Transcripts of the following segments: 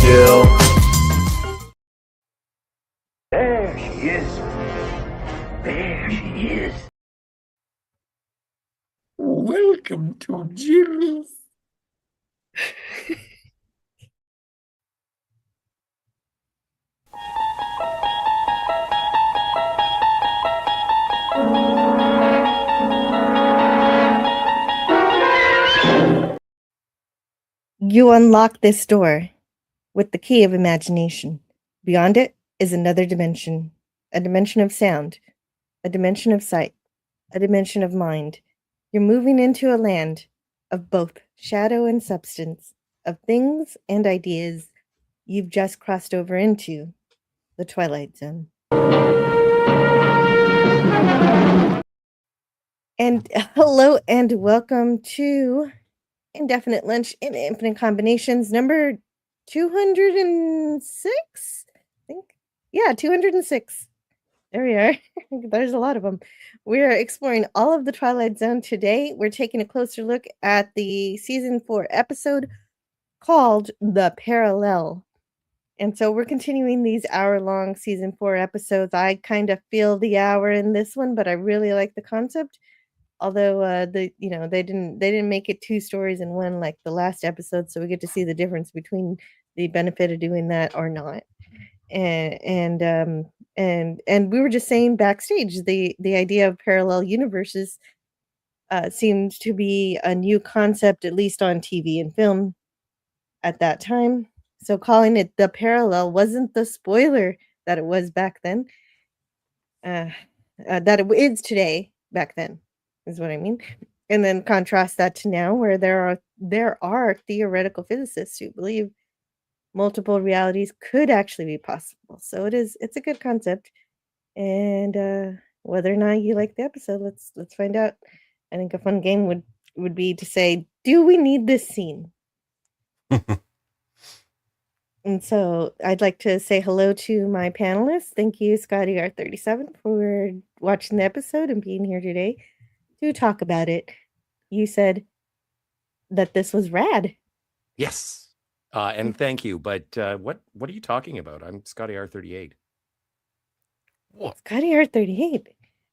Jill. There she is. There she is. Welcome to Jill's. You unlock this door with the key of imagination. Beyond it is another dimension, a dimension of sound, a dimension of sight, a dimension of mind. You're moving into a land of both shadow and substance, of things and ideas. You've just crossed over into the Twilight Zone. And hello and welcome to Indefinite Lunch in Infinite Combinations, number 206, I think. Yeah, 206. There we are. There's a lot of them. We're exploring all of the Twilight Zone today. We're taking a closer look at the season 4 episode called The Parallel. And so we're continuing these hour-long season 4 episodes. I kind of feel the hour in this one, but I really like the concept. Although they didn't make it 2 stories in one like the last episode, so we get to see the difference between the benefit of doing that or not. And we were just saying backstage the idea of parallel universes seemed to be a new concept, at least on TV and film at that time. So calling it the parallel wasn't the spoiler that it was back then. That it is today back then is what I mean. And then contrast that to now, where there are theoretical physicists who believe multiple realities could actually be possible. So it's a good concept. And whether or not you like the episode, let's find out. I think a fun game would be to say, do we need this scene? And so I'd like to say hello to my panelists. Thank you, Scotty R37, for watching the episode and being here today to talk about it. You said that this was rad. Yes. And thank you. But what are you talking about? I'm Scotty R38. What? Scotty R38.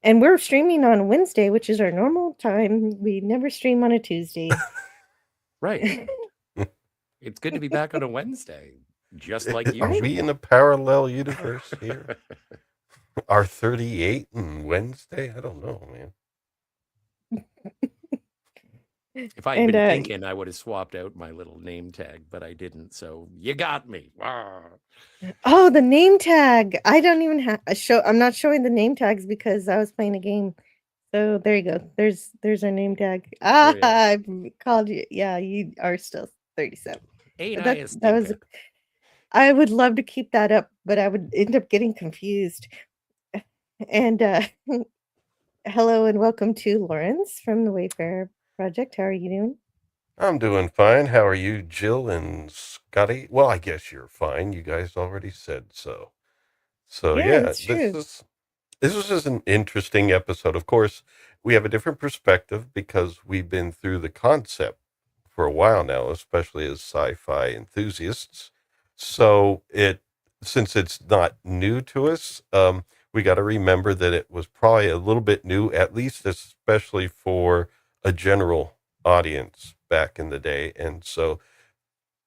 And we're streaming on Wednesday, which is our normal time. We never stream on a Tuesday. Right. It's good to be back on a Wednesday, just like you. Are we in a parallel universe here? R38 and Wednesday? I don't know, man. If I'd been thinking, I would have swapped out my little name tag, but I didn't. So you got me. Oh, the name tag. I don't even have a show. I'm not showing the name tags because I was playing a game. So there you go. There's our name tag. I called you. Yeah, you are still 37. I would love to keep that up, but I would end up getting confused. And hello and welcome to Lawrence from the Wayfarer Project. How are you doing? I'm doing fine. How are you, Jill and Scotty? Well, I guess you're fine. You guys already said so. So yeah, this was just an interesting episode. Of course, we have a different perspective because we've been through the concept for a while now, especially as sci-fi enthusiasts. So since it's not new to us, we got to remember that it was probably a little bit new, at least especially for a general audience back in the day. And so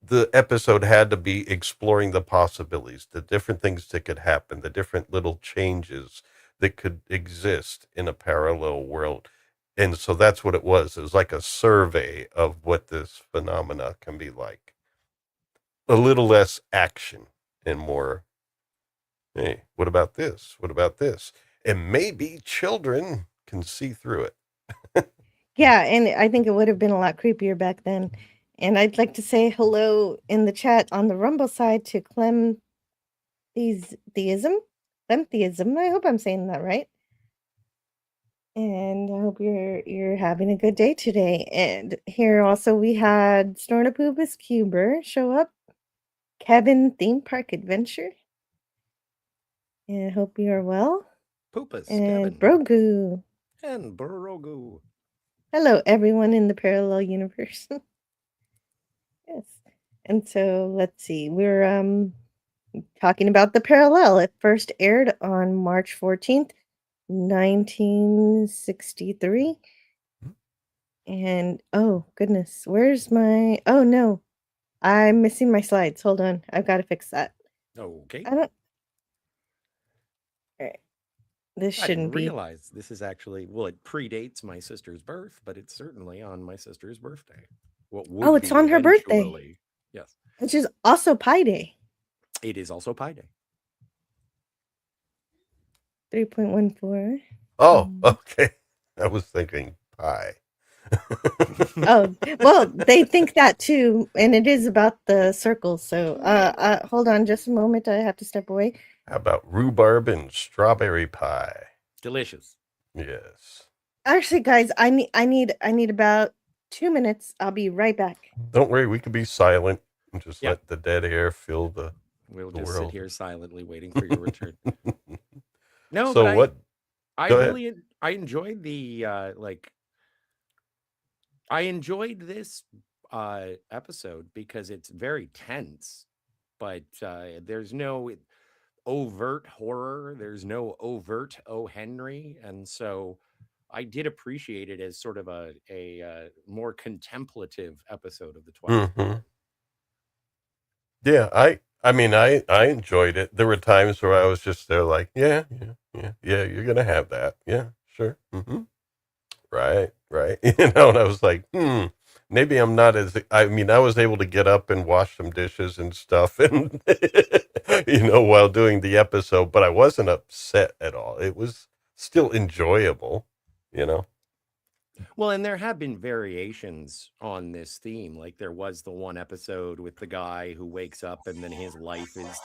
the episode had to be exploring the possibilities, the different things that could happen, the different little changes that could exist in a parallel world. And so that's what it was. It was like a survey of what this phenomena can be like. A little less action and more, hey, what about this? What about this? And maybe children can see through it. Yeah, and I think it would have been a lot creepier back then. And I'd like to say hello in the chat on the Rumble side to Clem Theism. I hope I'm saying that right. And I hope you're having a good day today. And here also we had Snornapubis Cuber show up. Kevin Theme Park Adventure. And I hope you are well. Poopus. And Brogu. And Brogu. Hello, everyone in the parallel universe. Yes. And so let's see, we're talking about The Parallel. It first aired on March 14th, 1963. And oh goodness, where's my, oh no, I'm missing my slides. Hold on, I've got to fix that. Okay. I don't, all right. This I didn't shouldn't be. realize this is actually, well, it predates my sister's birth, but it's certainly on my sister's birthday. What would Oh, it's be on her birthday. eventually. Yes. Which is also Pi Day. It is also Pi Day. 3.14. Oh, okay. I was thinking pi. Oh, well, they think that too, and it is about the circles. So, hold on just a moment. I have to step away. How about rhubarb and strawberry pie? Delicious. Yes. Actually, guys, I need about 2 minutes. I'll be right back. Don't worry, we could be silent and just let the dead air fill the We'll the just world. sit here silently waiting for your return. No, so but what? I really I enjoyed the I enjoyed this episode because it's very tense, but there's no overt horror, there's no overt O. Henry, and so I did appreciate it as sort of a more contemplative episode of the Twilight. Yeah, I mean I enjoyed it. There were times where I was just there like, yeah, you're gonna have that. Yeah, sure. Right. And I was like, maybe I'm not as, I mean, I was able to get up and wash some dishes and stuff and, while doing the episode, but I wasn't upset at all. It was still enjoyable, Well, and there have been variations on this theme. Like there was the one episode with the guy who wakes up and then his life is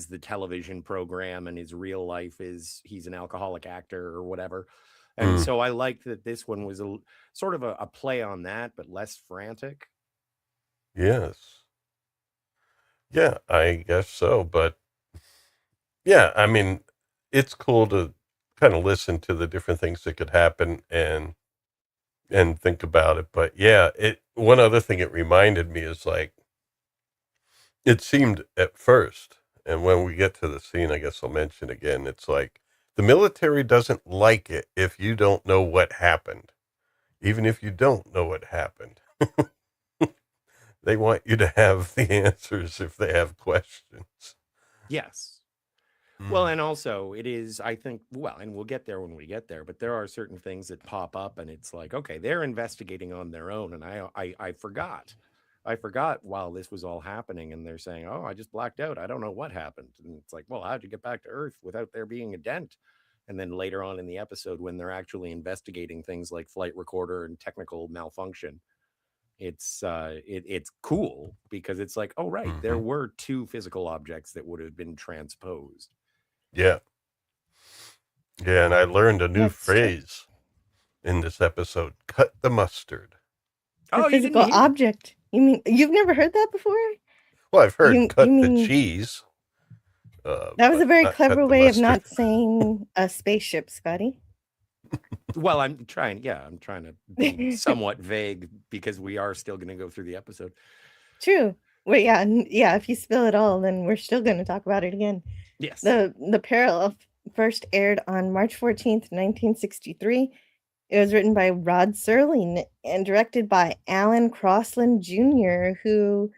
the television program and his real life is he's an alcoholic actor or whatever. And so I liked that this one was a sort of a play on that, but less frantic. Yes. Yeah, I guess so. But yeah, I mean, it's cool to kind of listen to the different things that could happen and think about it. But yeah, one other thing it reminded me is like, it seemed at first, and when we get to the scene, I guess I'll mention again, it's like the military doesn't like it if you don't know what happened, even if you don't know what happened. They want you to have the answers if they have questions. Yes. Well, and also it is, I think, well, and we'll get there when we get there, but there are certain things that pop up and it's like, okay, they're investigating on their own. And I forgot while this was all happening and they're saying, oh, I just blacked out. I don't know what happened. And it's like, well, how'd you get back to Earth without there being a dent? And then later on in the episode, when they're actually investigating things like flight recorder and technical malfunction, it's cool because it's like, oh, right, there were two physical objects that would have been transposed. Yeah. Yeah, and I learned a new phrase in this episode, cut the mustard. A physical object. You mean, you've never heard that before? Well, I've heard cut the cheese. That was a very clever way of not saying a spaceship, Scotty. Well, I'm trying to be somewhat vague because we are still going to go through the episode. True. Well, yeah, if you spill it all, then we're still going to talk about it again. Yes. The Parallel first aired on March 14th, 1963. It was written by Rod Serling and directed by Alan Crosland Jr., who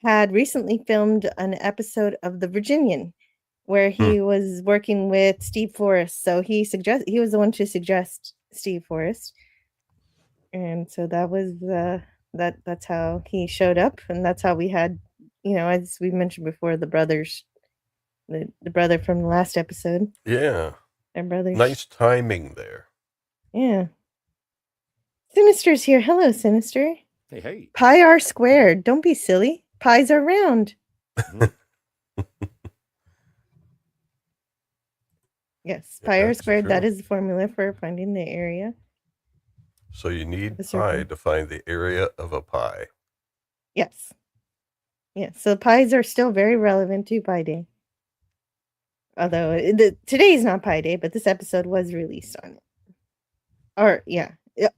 had recently filmed an episode of The Virginian, where he was working with Steve Forrest. So he was the one to suggest Steve Forrest, and so that was that's how he showed up, and that's how we had, as we mentioned before, the brothers, the brother from the last episode. Yeah, their brothers. Nice timing there. Yeah. Sinister's here. Hello, Sinister. Hey. Pi r squared. Don't be silly. Pies are round. Yes, pi r squared. That is the formula for finding the area. So you need pi to find the area of a pie. Yes. Yes. So pies are still very relevant to Pi Day. Although today is not Pi Day, but this episode was released on it. Or yeah,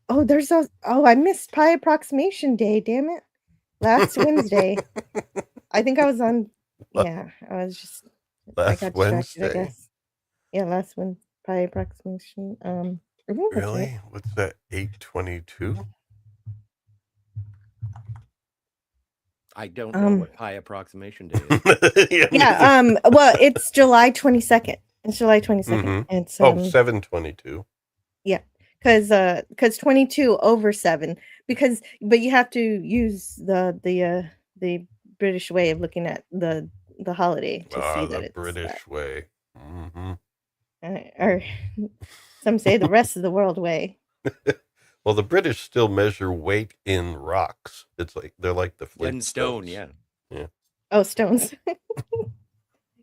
I missed Pi Approximation Day, damn it. Last Wednesday. I think I was on, I got distracted, Wednesday. I guess. Yeah, last one, Pi Approximation. I think that's Really? right. What's that, 8/22? I don't know what Pi Approximation Day is. Well, it's July 22nd. It's July 22nd. It's 7/22. Yeah, because 22 over 7, but you have to use the British way of looking at the holiday to see that The it's British way. or some say the rest of the world way. Well, the British still measure weight in rocks. It's like they're like the Stone, yeah. Oh, stones.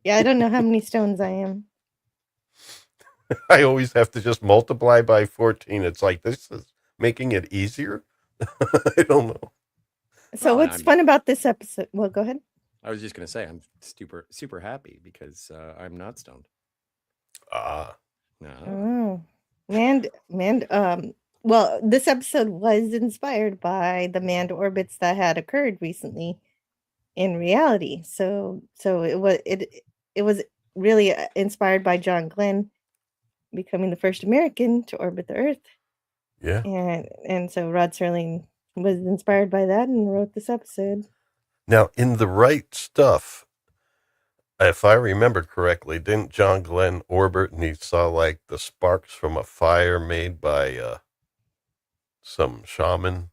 Yeah, I don't know how many stones I am. I always have to just multiply by 14. It's like, this is making it easier. I don't know. So what's fun about this episode? Well, go ahead. I was just going to say I'm super happy because I'm not stoned. No. Well, this episode was inspired by the manned orbits that had occurred recently in reality. So it was really inspired by John Glenn becoming the first American to orbit the Earth. Yeah. And so Rod Serling was inspired by that and wrote this episode. Now, in The Right Stuff, if I remember correctly, didn't John Glenn orbit and he saw like the sparks from a fire made by some shaman?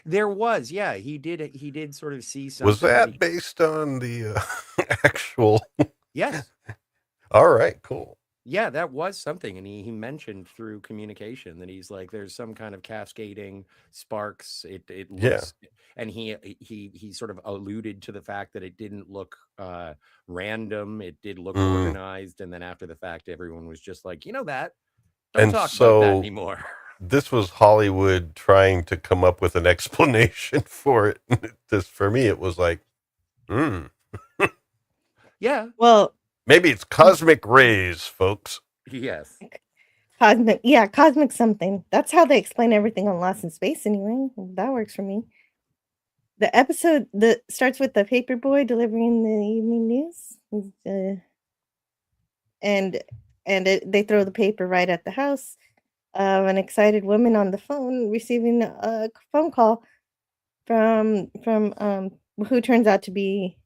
There was, yeah, he did sort of see something. Was that based on the actual? Yes. All right, cool. Yeah, that was something, and he mentioned through communication that he's like, there's some kind of cascading sparks. It looks, and he sort of alluded to the fact that it didn't look random. It did look organized, and then after the fact, everyone was just like, that. Don't talk about that anymore. This was Hollywood trying to come up with an explanation for it. For me, it was like, Yeah. Well, maybe it's cosmic rays, folks. Yes. Cosmic something. That's how they explain everything on Lost in Space anyway. That works for me. The episode that starts with the paper boy delivering the evening news. They throw the paper right at the house of an excited woman on the phone receiving a phone call from who turns out to be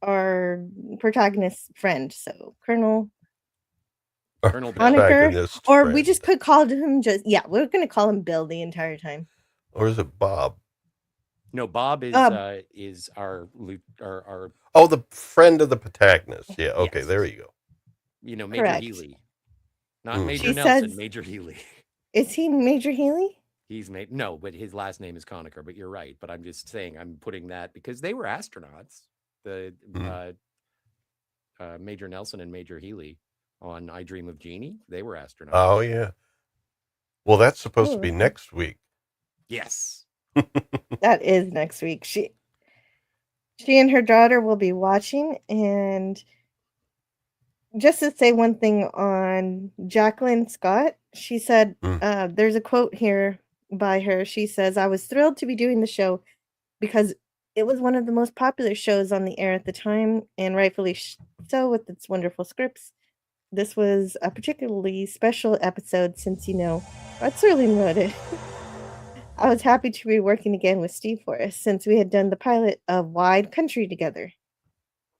our protagonist's friend. So Colonel Honecker, or we just could call him we're going to call him Bill the entire time. Or is it Bob? No, Bob is our the friend of the protagonist. Yeah, okay, yes. There you go. Major Correct. Healy. Not Major Nelson, Major Healy. Is he Major Healy? He's no, but his last name is Conacher, but you're right. But I'm just saying, I'm putting that because they were astronauts. The Major Nelson and Major Healy on I Dream of Jeannie, they were astronauts. Oh, yeah. Well, that's supposed to be next week. Yes. That is next week. She and her daughter will be watching, and just to say one thing on Jacqueline Scott, she said, there's a quote here by her. She says, "I was thrilled to be doing the show because it was one of the most popular shows on the air at the time, and rightfully so with its wonderful scripts. This was a particularly special episode since, Rod Serling wrote it. I was happy to be working again with Steve Forrest since we had done the pilot of Wide Country together.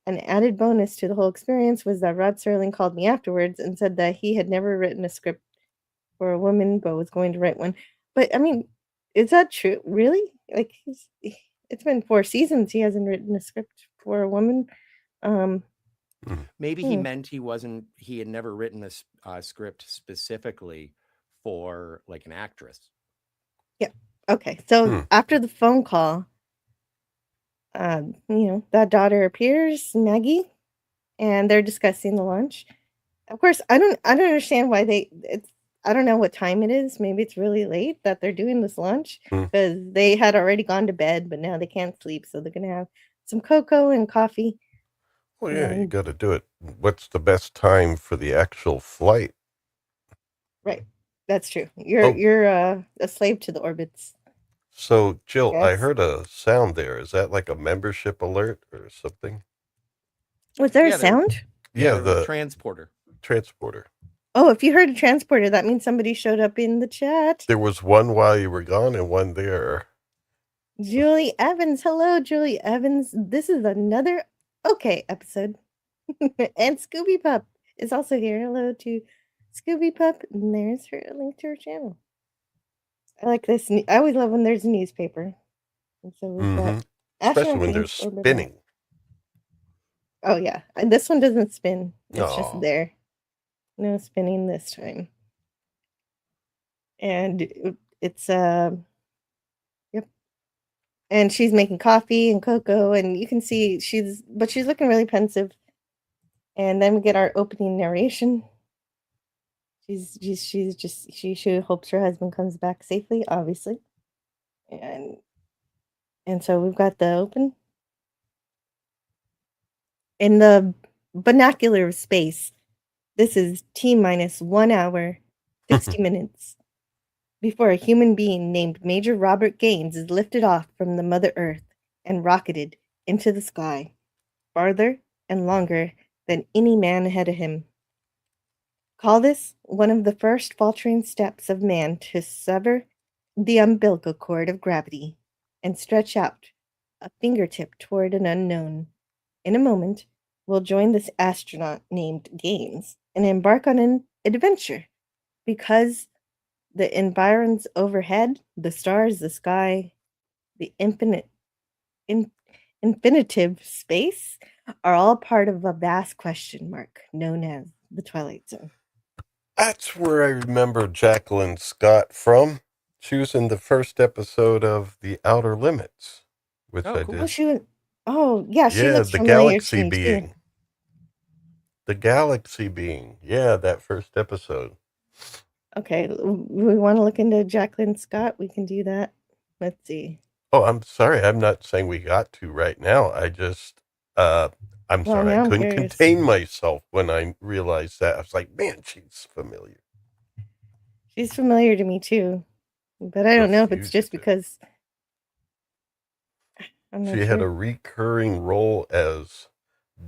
An added bonus to the whole experience was that Rod Serling called me afterwards and said that he had never written a script for a woman, but was going to write one." But I mean, is that true? Really? Like, it's been 4 seasons. He hasn't written a script for a woman. Maybe he meant he had never written a script specifically for like an actress. Yeah. Okay. So after the phone call, that daughter appears, Maggie, and they're discussing the lunch. Of course, I don't understand why I don't know what time it is. Maybe it's really late that they're doing this lunch because they had already gone to bed, but now they can't sleep, so they're gonna have some cocoa and coffee. Well, yeah, you got to do it. What's the best time for the actual flight? Right. That's true. You're a slave to the orbits. So, Jill, I Yes. heard a sound there. Is that like a membership alert or something? Was there a sound? Yeah, the transporter. Transporter. Oh, if you heard a transporter, that means somebody showed up in the chat. There was one while you were gone and one there. Julie Evans. Hello, Julie Evans. This is another okay episode. And Scooby Pup is also here. Hello to Scooby Pup. And there's her link to her channel. I like this. I always love when there's a newspaper. And so we've got especially when they're spinning. Oh yeah, and this one doesn't spin. It's just there. No spinning this time. And it's yep. And she's making coffee and cocoa, and you can see she's looking really pensive. And then we get our opening narration. She hopes her husband comes back safely, obviously. And so we've got the open. In the binocular space, this is T-minus 1 hour, 60 minutes, before a human being named Major Robert Gaines is lifted off from the Mother Earth and rocketed into the sky, farther and longer than any man ahead of him. Call this one of the first faltering steps of man to sever the umbilical cord of gravity and stretch out a fingertip toward an unknown. In a moment, we'll join this astronaut named Gaines and embark on an adventure, because the environs overhead, the stars, the sky, the infinitive space are all part of a vast question mark known as the Twilight Zone. That's where I remember Jacqueline Scott from. She was in the first episode of The Outer Limits, which I did. She looks the familiar Galaxy to me Being. too. The Galaxy Being. Yeah, that first episode. Okay, we want to look into Jacqueline Scott. We can do that. Let's see. Oh, I'm sorry. I'm not saying we got to right now. I just, I'm sorry. I couldn't contain myself when I realized that. I was like, man, she's familiar. She's familiar to me too, but I don't know if it's just because she had a recurring role as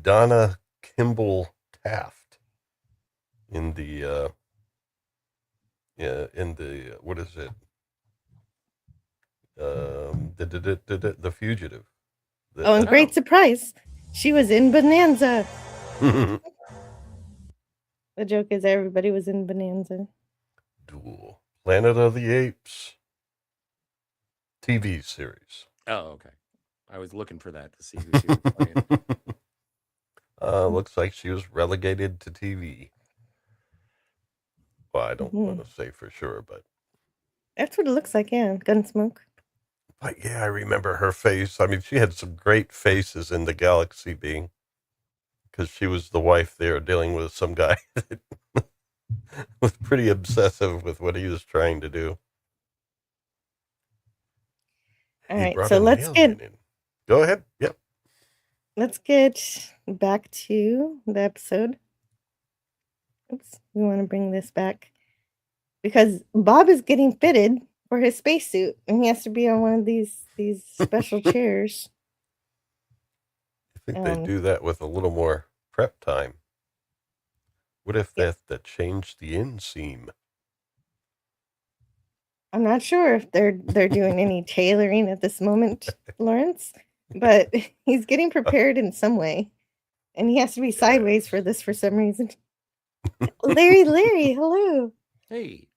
Donna Kimball Taft in the what is it? The Fugitive. And great surprise, she was in Bonanza. The joke is everybody was in Bonanza. Duel. Planet of the Apes TV series. Oh, okay. I was looking for that to see who she was playing. Looks like she was relegated to TV. Well, I don't want to say for sure, but that's what it looks like. Yeah, Gunsmoke. But yeah, I remember her face. I mean, she had some great faces in The Galaxy Being, because she was the wife there dealing with some guy that was pretty obsessive with what he was trying to do. All right, so let's get... Go ahead. Yep. Let's get back to the episode. Oops, we want to bring this back because Bob is getting fitted for his spacesuit, and he has to be on one of these special chairs. I think they do that with a little more prep time. What if they have to change the inseam? I'm not sure if they're doing any tailoring at this moment, Lawrence, but he's getting prepared in some way, and he has to be sideways for this for some reason. Larry, hello. Hey.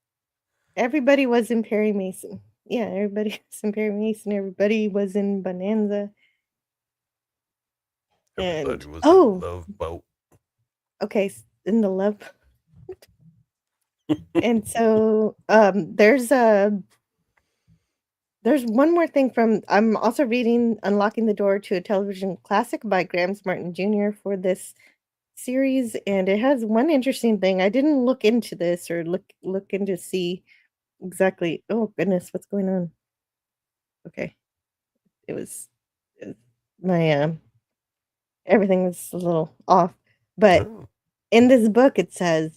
Everybody was in Perry Mason. Yeah, everybody was in Perry Mason. Everybody was in Bonanza. Everybody was in Love Boat. Okay, in the Love Boat. And so there's one more thing from... I'm also reading Unlocking the Door to a Television Classic by Grams Martin Jr. for this series, and it has one interesting thing. I didn't look into this or look into see exactly... Oh goodness, what's going on? Okay, it was my everything was a little off, but in this book it says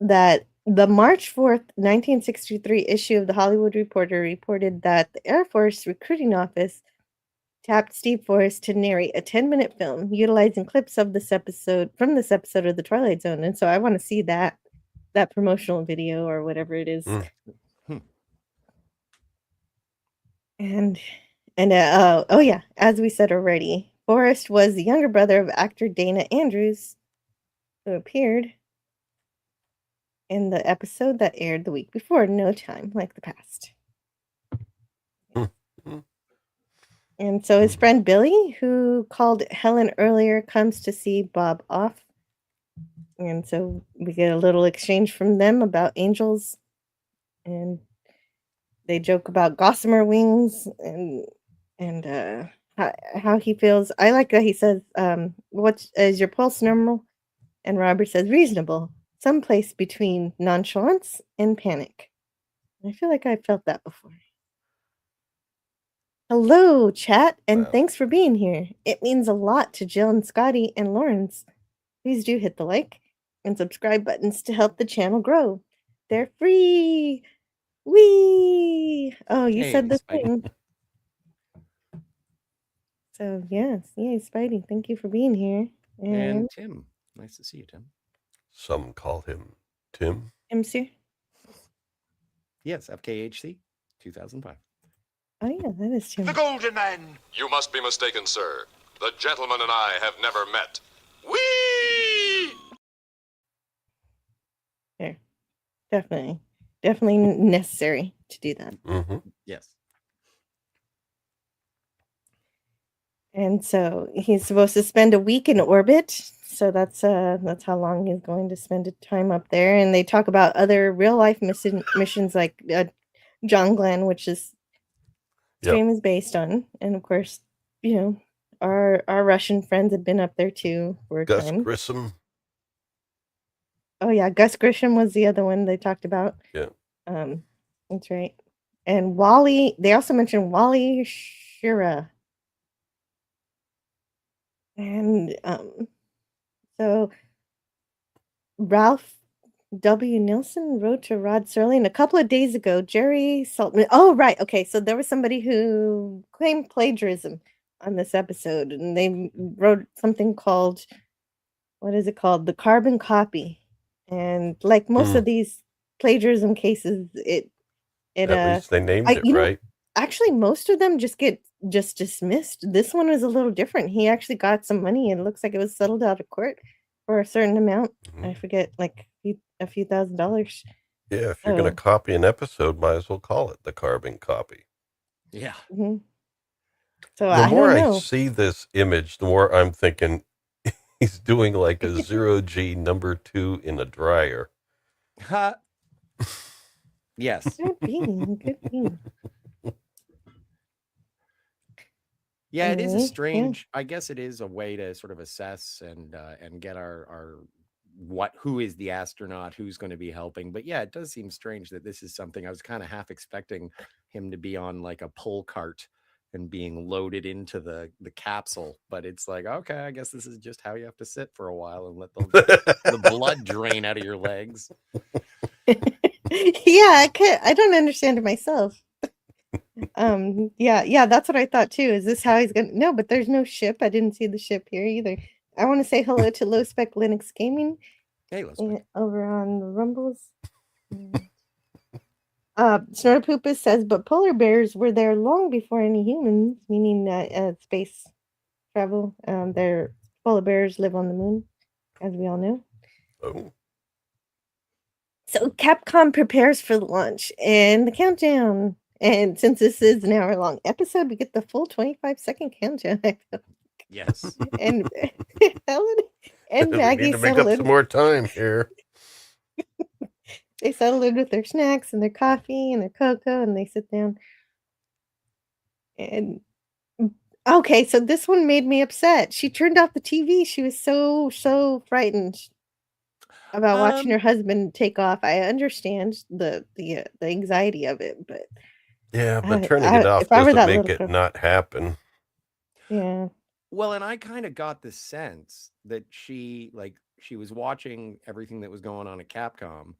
that The March 4th, 1963 issue of the Hollywood Reporter reported that the Air Force recruiting office tapped Steve Forrest to narrate a 10-minute film utilizing clips of this episode of the Twilight Zone. And so I want to see that promotional video or whatever it is. And oh yeah, as we said already, Forrest was the younger brother of actor Dana Andrews, who appeared in the episode that aired the week before, No Time Like the Past. And so his friend Billy, who called Helen earlier, comes to see Bob off. And so we get a little exchange from them about angels. And they joke about gossamer wings and how he feels. I like that he says, "What is your pulse normal?" And Robert says, "Reasonable, someplace between nonchalance and panic." I feel like I felt that before. Hello, chat, and thanks for being here. It means a lot to Jill and Scotty and Lawrence. Please do hit the like and subscribe buttons to help the channel grow. They're free. Whee! Oh, you said the thing. So, yes. Yay, Spidey. Thank you for being here. And Tim. Nice to see you, Tim. Some call him Tim. MC? Yes, FKHC, 2005. Oh, yeah, that is Tim. The Golden Man! You must be mistaken, sir. The gentleman and I have never met. Whee! There. Definitely necessary to do that. Mm-hmm. Yes. And so he's supposed to spend a week in orbit. So that's how long he's going to spend time up there. And they talk about other real life missions like John Glenn, which is stream is based on. And of course, our Russian friends had been up there too for a time. Gus Grissom. Oh yeah, Gus Grissom was the other one they talked about. Yeah. That's right. And Wally, they also mentioned Wally Schirra. And so Ralph W. Nilsson wrote to Rod Serling a couple of days ago. Jerry Saltman. Oh, right. Okay. So there was somebody who claimed plagiarism on this episode, and they wrote something called, what is it called? The carbon copy. And like most of these plagiarism cases, it at least they named it right. Actually, most of them just get dismissed. This one was a little different. He actually got some money, and it looks like it was settled out of court for a certain amount. I forget, like a few $1,000s. Yeah, if you're going to copy an episode, might as well call it the carbon copy. Yeah. Mm-hmm. So the more I see this image, the more I'm thinking he's doing like a 0G number 2 in a dryer. Yes. Good bean. Yeah, it is a strange. I guess it is a way to sort of assess and get our who is the astronaut, who's going to be helping. But yeah, it does seem strange that this is something I was kind of half expecting him to be on like a pull cart and being loaded into the capsule. But it's like, okay, I guess this is just how you have to sit for a while and let the blood drain out of your legs. Yeah, I don't understand it myself. Yeah, that's what I thought too. Is this how he's gonna? No, but there's no ship. I didn't see the ship here either. I want to say hello to Low Spec Linux Gaming. Hey, Low Spec. Over on the Rumbles. Snorpoopus says, but polar bears were there long before any humans, meaning space travel. Their polar bears live on the moon, as we all know. Oh. So Capcom prepares for launch and the countdown. And since this is an hour-long episode, we get the full 25-second countdown. Yes. And Helen and Maggie need to make up some more time here. They settle in with their snacks and their coffee and their cocoa, and they sit down. And okay, so this one made me upset. She turned off the TV. She was so frightened about watching her husband take off. I understand the anxiety of it, but yeah, but turning it off doesn't make it not happen. Yeah. Well, and I kind of got the sense that she was watching everything that was going on at Capcom,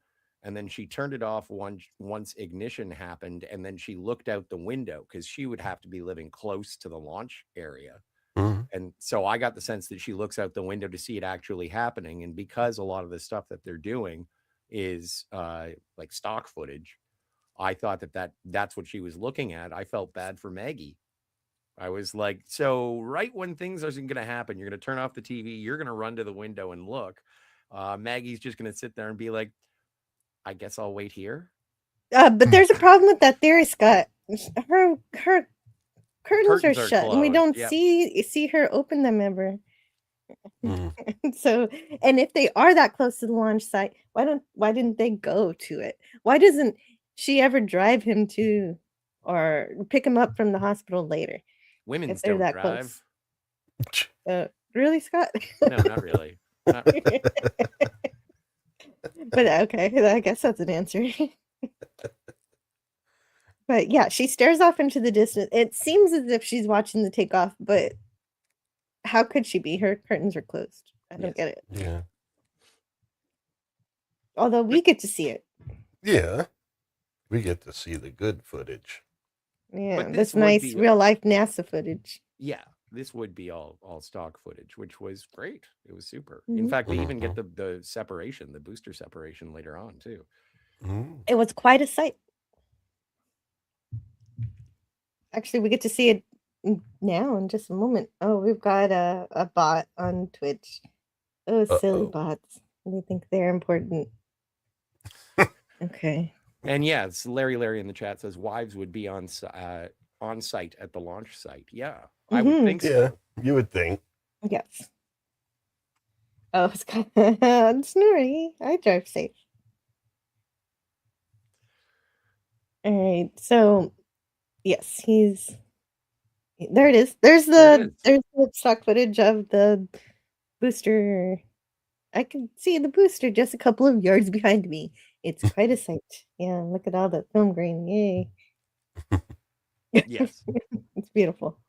And then she turned it off once ignition happened, and then she looked out the window because she would have to be living close to the launch area. And so I got the sense that she looks out the window to see it actually happening. And because a lot of the stuff that they're doing is like stock footage, I thought that's what she was looking at. I felt bad for Maggie. I was like, so right when things are going to happen, you're going to turn off the TV, you're going to run to the window and look. Maggie's just going to sit there and be like, I guess I'll wait here. But there's a problem with that theory, Scott. Her curtains are shut, closed. And we don't see her open them ever. So, and if they are that close to the launch site, why didn't they go to it? Why doesn't she ever drive him to or pick him up from the hospital later? Women if they're don't that drive. Close. Really, Scott? No, not really. Not really. But okay, I guess that's an answer. But yeah, she stares off into the distance. It seems as if she's watching the takeoff, but how could she be? Her curtains are closed. I don't get it. Yeah. Although we get to see it. Yeah. We get to see the good footage. Yeah, this nice real life NASA footage. Yeah, this would be all stock footage, which was great. It was super. In fact, we even get the separation, the booster separation later on too. It was quite a sight. Actually, we get to see it now in just a moment. Oh, we've got a bot on Twitch. Oh, silly bots. They think they're important. Okay. And yeah, it's Larry in the chat says wives would be on site at the launch site. Yeah, I would think so. Yeah, you would think. Yes. Oh, it's kind of snoring. I drive safe. All right, so yes, there it is. There's the stock footage of the booster. I can see the booster just a couple of yards behind me. It's quite a sight. Yeah, look at all the film grain. Yay. Yes. It's beautiful.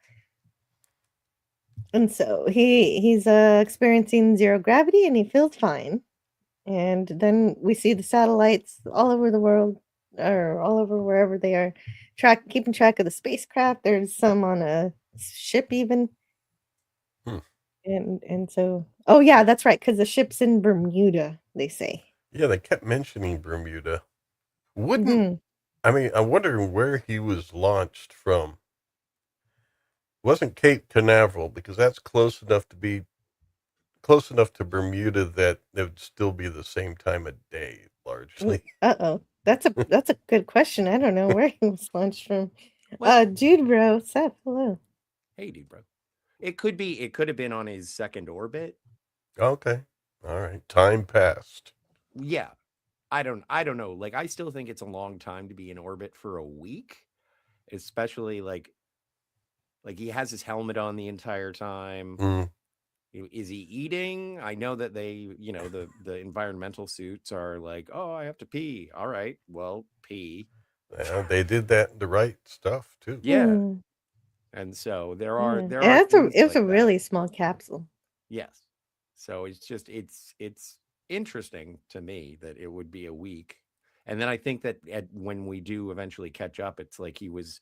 And so he's experiencing zero gravity and he feels fine. And then we see the satellites all over the world, or all over wherever they are, keeping track of the spacecraft. There's some on a ship even. And so, oh yeah, that's right, because the ship's in Bermuda, they say. Yeah, they kept mentioning Bermuda. I mean, I'm wondering where he was launched from. Wasn't Cape Canaveral, because that's close enough to Bermuda that it would still be the same time of day, largely. That's a good question. I don't know where he was launched from. Dude bro, Seth, hello. Hey, dude bro. It could have been on his second orbit. Okay. All right. Time passed. Yeah. I don't know. Like, I still think it's a long time to be in orbit for a week, especially like he has his helmet on the entire time. Is he eating? I know that they, the environmental suits are like, oh, I have to pee. All right, well, pee. Yeah, they did that, the right stuff too. Yeah. And so there are it's a really small capsule. Yes. So it's just it's interesting to me that it would be a week. And then I think that when we do eventually catch up, it's like he was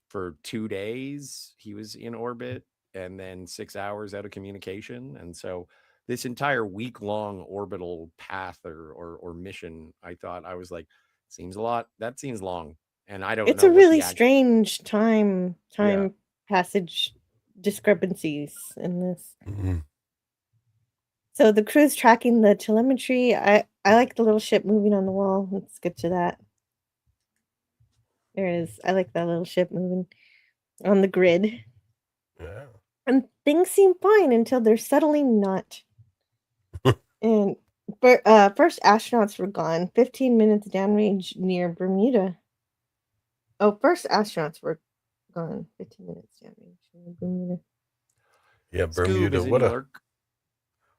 for 2 days, he was in orbit, and then 6 hours out of communication. And so this entire week-long orbital path or mission, I was like, seems a lot. That seems long. And I don't know. It's a really strange time passage discrepancies in this. So the crew's tracking the telemetry. I like the little ship moving on the wall. Let's get to that. There it is. I like that little ship moving on the grid. Yeah. And things seem fine until they're suddenly not. And first astronauts were gone. 15 minutes downrange near Bermuda. Oh, first astronauts were gone. 15 minutes downrange near Bermuda. Yeah, Bermuda.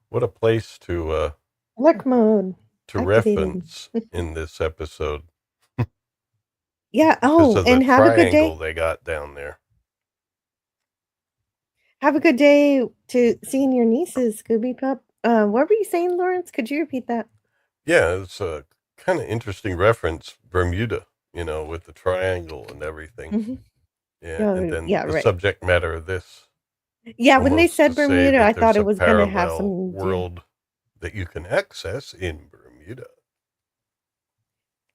What a place to lurk mode to reference in this episode. Yeah. Oh, and have a good day. They got down there. Have a good day to seeing your nieces, Scooby Pup. What were you saying, Lawrence? Could you repeat that? Yeah, it's kind of interesting reference, Bermuda, with the triangle and everything. Mhm. Yeah, and then the right. subject matter of this. Yeah, when they Almost said to say Bermuda, that I thought there's it a was going to have parallel some. world that you can access in Bermuda.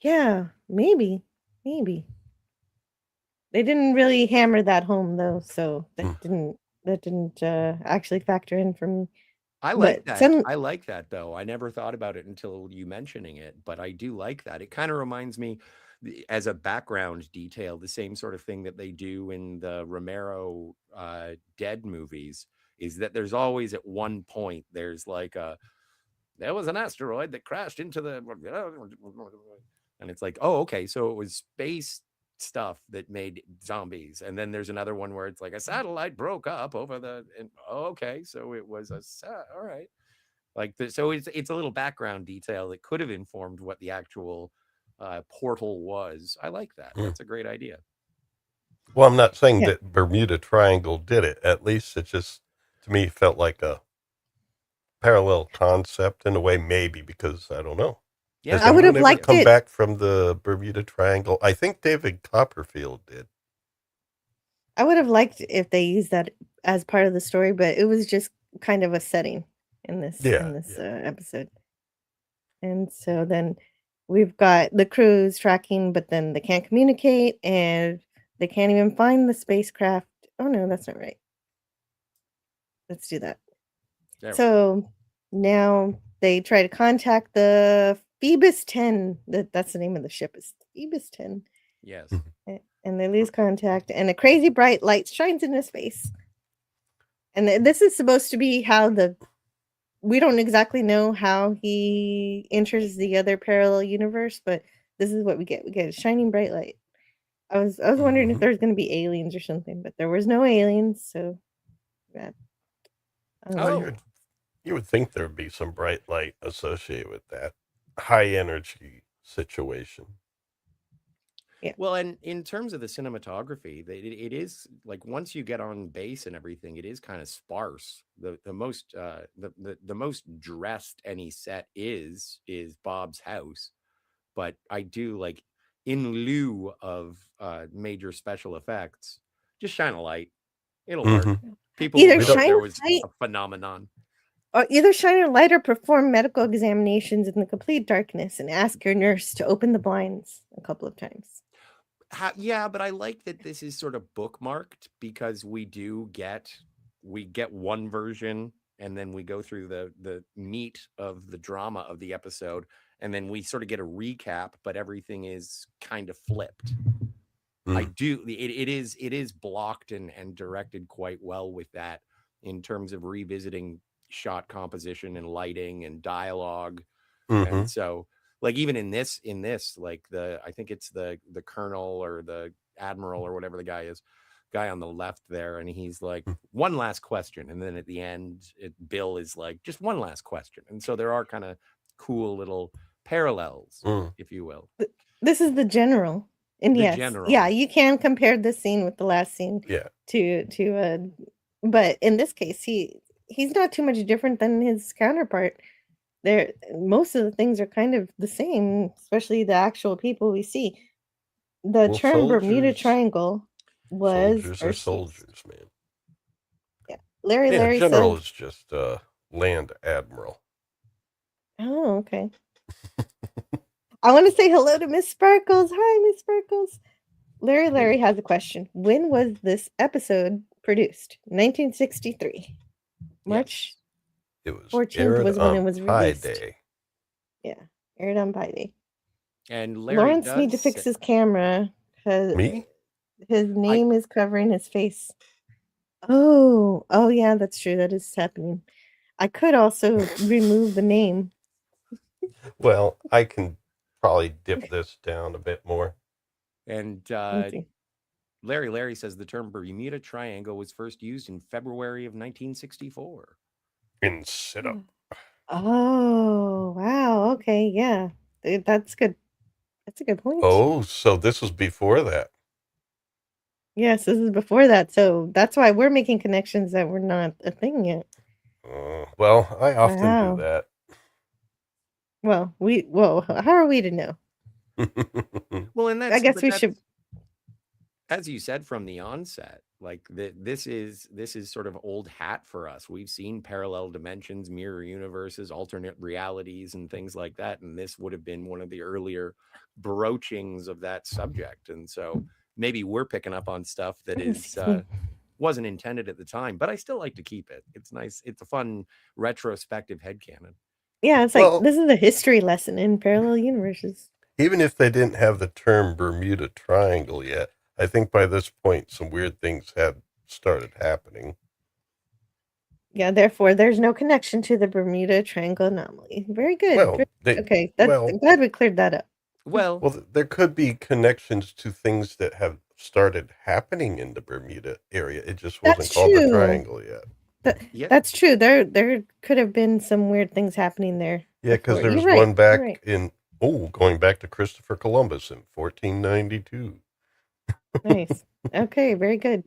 Yeah, maybe. They didn't really hammer that home though, so that didn't actually factor in for me. I like that. I like that though. I never thought about it until you mentioning it, but I do like that. It kind of reminds me, as a background detail, the same sort of thing that they do in the Romero Dead movies, is that there's always at one point there's like there was an asteroid that crashed into the, and it's like, oh, okay, so it was space stuff that made zombies, and then there's another one where it's like a satellite broke up over the, and okay, so it was all right, like so it's a little background detail that could have informed what the actual portal was. I like that. That's a great idea. Well, I'm not saying that Bermuda Triangle did it. At least it just, to me, felt like a parallel concept in a way, maybe, because I don't know. Yeah, Has I would have anyone ever liked come it. back from the Bermuda Triangle? I think David Copperfield did. I would have liked if they used that as part of the story, but it was just kind of a setting in this episode. And so then we've got the crews tracking, but then they can't communicate and they can't even find the spacecraft. Oh no, that's not right. Let's do that. So now they try to contact the Phoebus 10. That's the name of the ship, is Phoebus 10. Yes. And they lose contact, and a crazy bright light shines in his face. And this is supposed to be how we don't exactly know how he enters the other parallel universe, but this is what we get. We get a shining bright light. I was wondering if there's going to be aliens or something, but there was no aliens, so that. You would think there'd be some bright light associated with that high energy situation. Yeah. Well, and in terms of the cinematography, it is like, once you get on base and everything, it is kind of sparse. The most dressed any set is Bob's house, but I do like, in lieu of major special effects, just shine a light. It'll work. People either will know shine there was light, a phenomenon. or either shine a light or perform medical examinations in the complete darkness and ask your nurse to open the blinds a couple of times. Yeah, but I like that this is sort of bookmarked, because we get one version, and then we go through the meat of the drama of the episode, and then we sort of get a recap, but everything is kind of flipped. It is blocked and directed quite well with that, in terms of revisiting shot composition and lighting and dialogue. And so, like, even in this, like, I think it's the colonel or the admiral or whatever the guy on the left there, and he's like, one last question, and then at the end Bill is like, just one last question. And so there are kind of cool little parallels, if you will. This is the general. And general. Yeah, you can compare this scene with the last scene. Yeah. But in this case, he's not too much different than his counterpart. Most of the things are kind of the same, especially the actual people we see. The term Bermuda Triangle was soldiers are soldiers, man. Yeah, Larry general says, is just land admiral. Oh, okay. I want to say hello to Miss Sparkles. Hi, Miss Sparkles. Larry has a question. When was this episode produced? 1963. March. It was 14th was when it was released. Pi Day. Yeah, aired on Pi Day. And Larry Lawrence needs to fix his camera because his name is covering his face. Oh, yeah, that's true. That is happening. I could also remove the name. Well, I can probably dip this down a bit more. And Larry says the term Bermuda Triangle was first used in February of 1964. In sit-up. Oh, wow. Okay, yeah. That's good. That's a good point. Oh, so this was before that. Yes, this is before that. So that's why we're making connections that were not a thing yet. Well, I often do that. Well, how are we to know? Well, and I guess we should. As you said from the onset, like this is sort of old hat for us. We've seen parallel dimensions, mirror universes, alternate realities, and things like that. And this would have been one of the earlier broachings of that subject. And so maybe we're picking up on stuff that is wasn't intended at the time, but I still like to keep it. It's nice. It's a fun retrospective headcanon. Yeah, it's like this is a history lesson in parallel universes. Even if they didn't have the term Bermuda Triangle yet, I think by this point some weird things had started happening. Yeah, therefore there's no connection to the Bermuda Triangle anomaly. Very good. Well, okay, I'm glad we cleared that up. Well, there could be connections to things that have started happening in the Bermuda area. It just wasn't called the Triangle yet. That's true. There could have been some weird things happening there. Yeah, because there's one back in going back to Christopher Columbus in 1492. Nice. Okay, very good.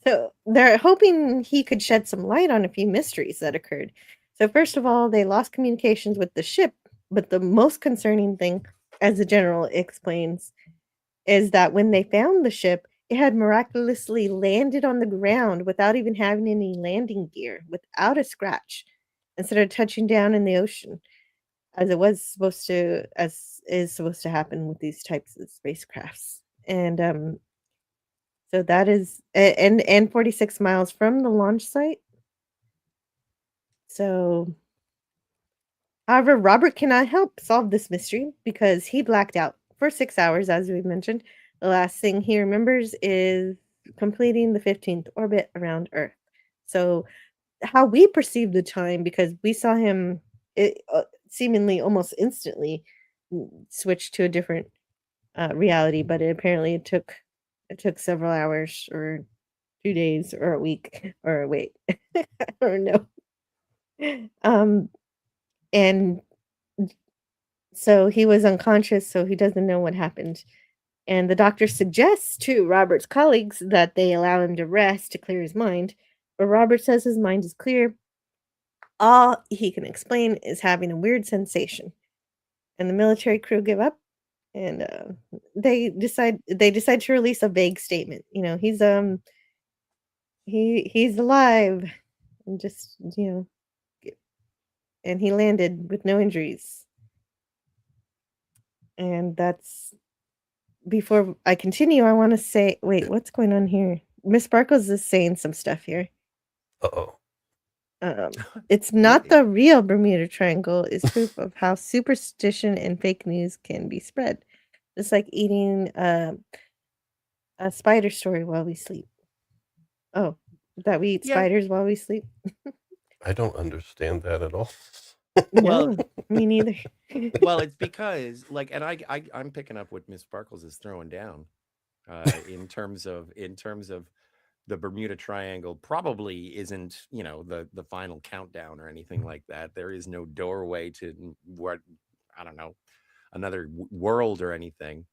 So they're hoping he could shed some light on a few mysteries that occurred. So first of all, they lost communications with the ship, but the most concerning thing, as the general explains, is that when they found the ship, it had miraculously landed on the ground without even having any landing gear, without a scratch, instead of touching down in the ocean, as is supposed to happen with these types of spacecrafts. And so that is and 46 miles from the launch site. So, however, Robert cannot help solve this mystery because he blacked out for 6 hours, as we mentioned. The last thing he remembers is completing the 15th orbit around Earth. So, how we perceive the time, because we saw him seemingly almost instantly switch to a different reality, but it took several hours or 2 days or a week or wait, or no. And so he was unconscious, so he doesn't know what happened. And the doctor suggests to Robert's colleagues that they allow him to rest to clear his mind. But Robert says his mind is clear. All he can explain is having a weird sensation. And the military crew give up, and they decide to release a vague statement. You know, he's alive, and just and he landed with no injuries. And that's, before I continue, I want to say, wait, what's going on here? Miss Sparkles is saying some stuff here. It's not the real Bermuda Triangle is proof of how superstition and fake news can be spread. It's like eating a spider story while we sleep. Oh, that we eat spiders while we sleep? I don't understand that at all. No, me neither. Well, it's because and I'm picking up what Miss Sparkles is throwing down in terms of the Bermuda Triangle probably isn't, the final countdown or anything like that. There is no doorway to what, I don't know, another world or anything.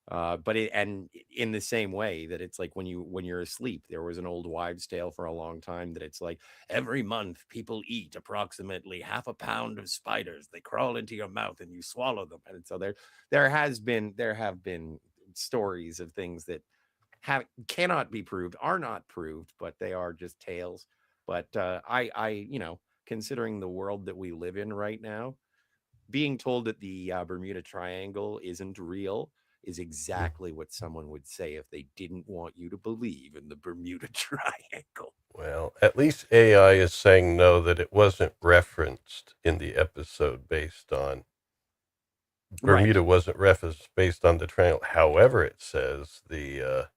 But in the same way that it's like when you're asleep, there was an old wives' tale for a long time that it's like every month people eat approximately half a pound of spiders. They crawl into your mouth and you swallow them. And so there have been stories of things that cannot be proved, are not proved, but they are just tales. But I considering the world that we live in right now, being told that the Bermuda Triangle isn't real is exactly what someone would say if they didn't want you to believe in the Bermuda Triangle. Well, at least AI is saying no, that it wasn't referenced in the episode based on Bermuda wasn't referenced based on the triangle. However, it says the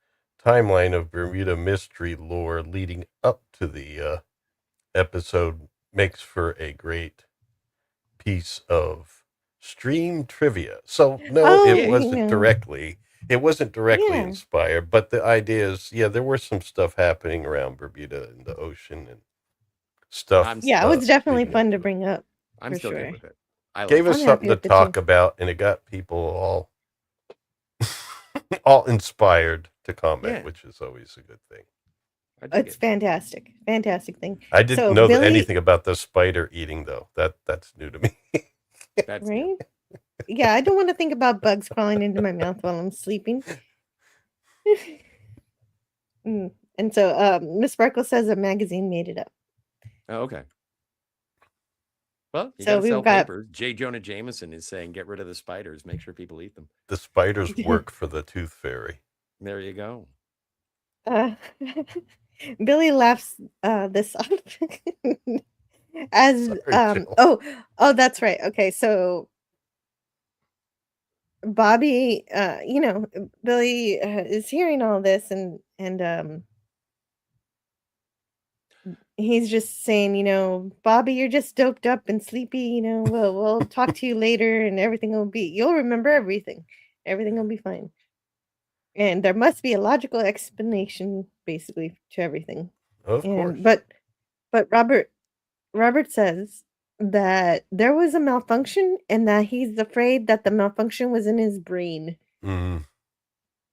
timeline of Bermuda mystery lore leading up to the episode makes for a great piece of stream trivia. So no, it wasn't directly inspired, but the idea is, there was some stuff happening around Bermuda in the ocean and stuff. It was definitely fun to bring up. I'm still good with it. Gave us something to talk about, and it got people all inspired to comment, which is always a good thing. It's fantastic thing. I didn't know anything about the spider eating, though. That's new to me. That's right. Yeah, I don't want to think about bugs crawling into my mouth while I'm sleeping. And so Miss Sparkle says a magazine made it up. Oh, okay. Well, you So got to we've sell got papers. J. Jonah Jameson is saying, get rid of the spiders. Make sure people eat them. The spiders work for the tooth fairy. There you go. Billy laughs this off as Sorry, Jill. oh that's right. Okay, so Bobby, Billy is hearing all this and he's just saying, Bobby, you're just doped up and sleepy, we'll talk to you later and you'll remember everything. Everything will be fine. And there must be a logical explanation basically to everything. Of course. But Robert says that there was a malfunction and that he's afraid that the malfunction was in his brain. And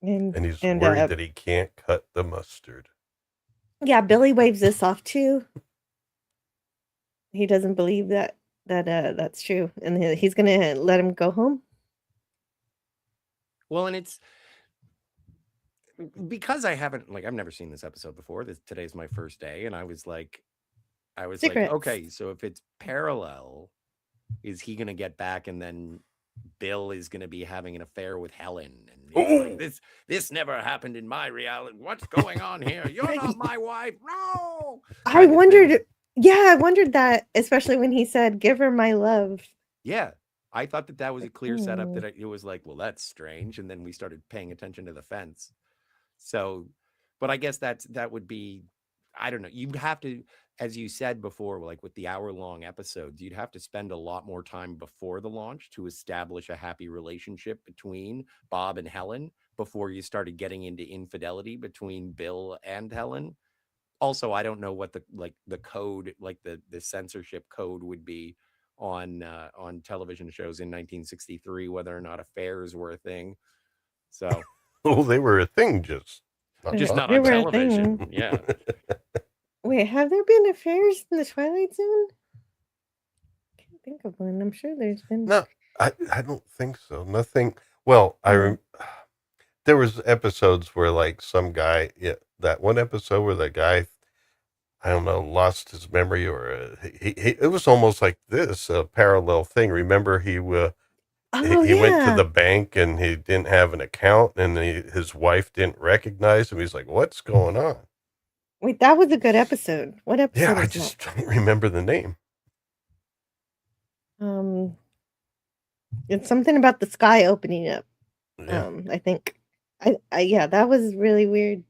he's And worried that he can't cut the mustard. Yeah, Billy waves this off too. He doesn't believe that's true, and he's gonna let him go home. Well, and it's because I've never seen this episode before. Today's my first day, and I was like, okay, so if it's parallel, is he gonna get back, and then Bill is gonna be having an affair with Helen, and like, this never happened in my reality. What's going on here? You're not my wife. No. I wondered that, especially when he said, "Give her my love." Yeah, I thought that was a clear setup. That it was like, well, that's strange, and then we started paying attention to the fence. So, but I guess that would be, I don't know. You'd have to, as you said before, like with the hour-long episodes, you'd have to spend a lot more time before the launch to establish a happy relationship between Bob and Helen before you started getting into infidelity between Bill and Helen. Also, I don't know what the code, like the censorship code would be on television shows in 1963, whether or not affairs were a thing. So, well, they were a thing, just not on television. Yeah. Wait, have there been affairs in the Twilight Zone? I can't think of one. I'm sure there's been. No, I don't think so. Nothing. Well, there was episodes where like some guy, that one episode where the guy, I don't know, lost his memory, or it was almost like this, a parallel thing. Remember, he went to the bank and he didn't have an account, and his wife didn't recognize him. He's like, "What's going on?" Wait, that was a good episode. What episode? Yeah, I just don't remember the name. It's something about the sky opening up. Yeah. I think. That was really weird.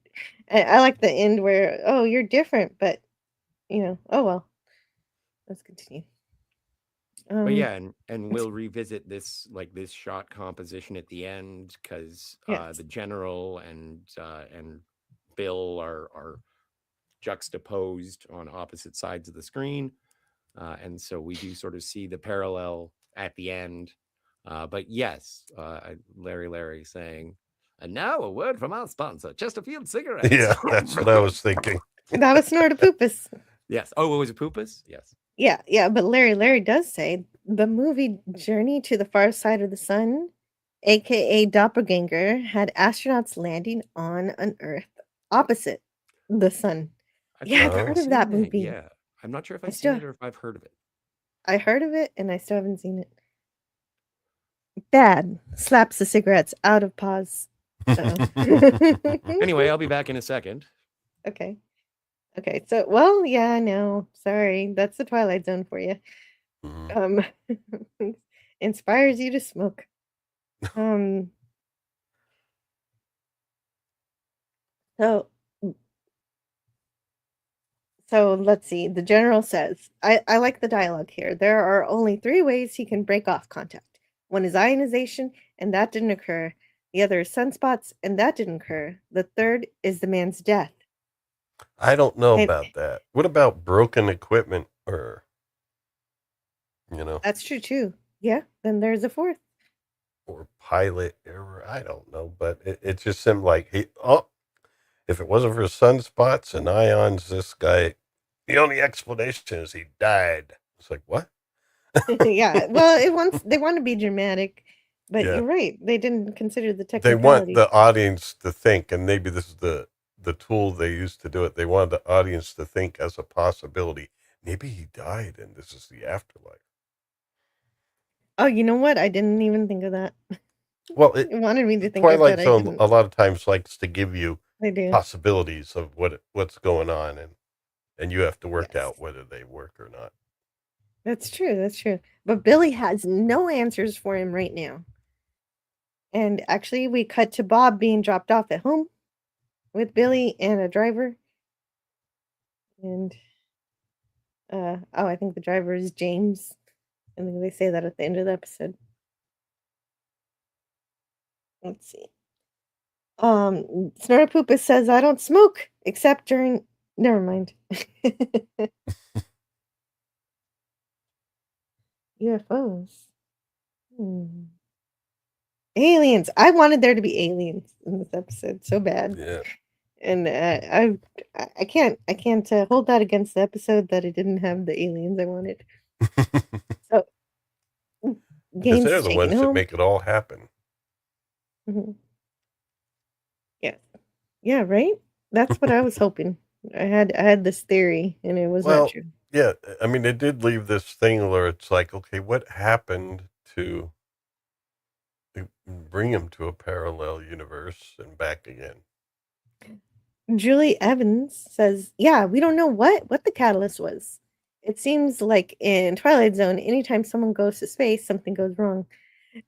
I like the end where, oh, you're different, but oh well. Let's continue. But yeah, and we'll revisit this shot composition at the end, because the general and Bill are juxtaposed on opposite sides of the screen, and so we do sort of see the parallel at the end. But yes, Larry saying, and now a word from our sponsor, Chesterfield Cigarettes. Yeah, that's what I was thinking. That was Snortapoopus. Yes. Oh, it was a Poopus? Yes. Yeah, but Larry does say the movie Journey to the Far Side of the Sun, aka Doppelganger, had astronauts landing on an Earth opposite the sun. I've heard of that movie. Yeah, I'm not sure if I've seen it or if I've heard of it. I heard of it, and I still haven't seen it. Bad. Slaps the cigarettes out of pause. Anyway, I'll be back in a second. Okay. So, well, yeah, no, sorry. That's the Twilight Zone for you. Inspires you to smoke. So let's see. The general says, I like the dialogue here. There are only 3 ways he can break off contact. One is ionization, and that didn't occur. The other is sunspots, and that didn't occur. The third is the man's death. I don't know about that. What about broken equipment, or, That's true too. Yeah, then there's a 4th. Or pilot error. I don't know, but it just seemed like if it wasn't for sunspots and ions, this guy, the only explanation is he died. It's like, what? Yeah, well, they want to be dramatic, but Yeah. you're right. They didn't consider the They want technicality. the audience to think, and maybe this is the tool they used to do it. They wanted the audience to think as a possibility. Maybe he died, and this is the afterlife. Oh, you know what? I didn't even think of that. Well, It wanted me to think of Twilight it. I Zone didn't. a lot of times likes to give you They do. possibilities of what's going on, and you have to work Yes. out whether they work or not. That's true. That's true. But Billy has no answers for him right now. And actually, we cut to Bob being dropped off at home with Billy and a driver. And I think the driver is James. I think they say that at the end of the episode. Let's see. Snortopoopa says, I don't smoke except during. Never mind. UFOs. Aliens. I wanted there to be aliens in this episode so bad. Yeah. And I can't hold that against the episode that it didn't have the aliens I wanted. So Because Gaines they're is the taken ones that home. make it all happen. Mhm. Yeah. Yeah, right? That's what I was hoping. I had this theory and it was not true. Yeah, I mean, it did leave this thing where it's like, okay, what happened to bring him to a parallel universe and back again? Julie Evans says, yeah, we don't know what the catalyst was. It seems like in Twilight Zone, anytime someone goes to space, something goes wrong.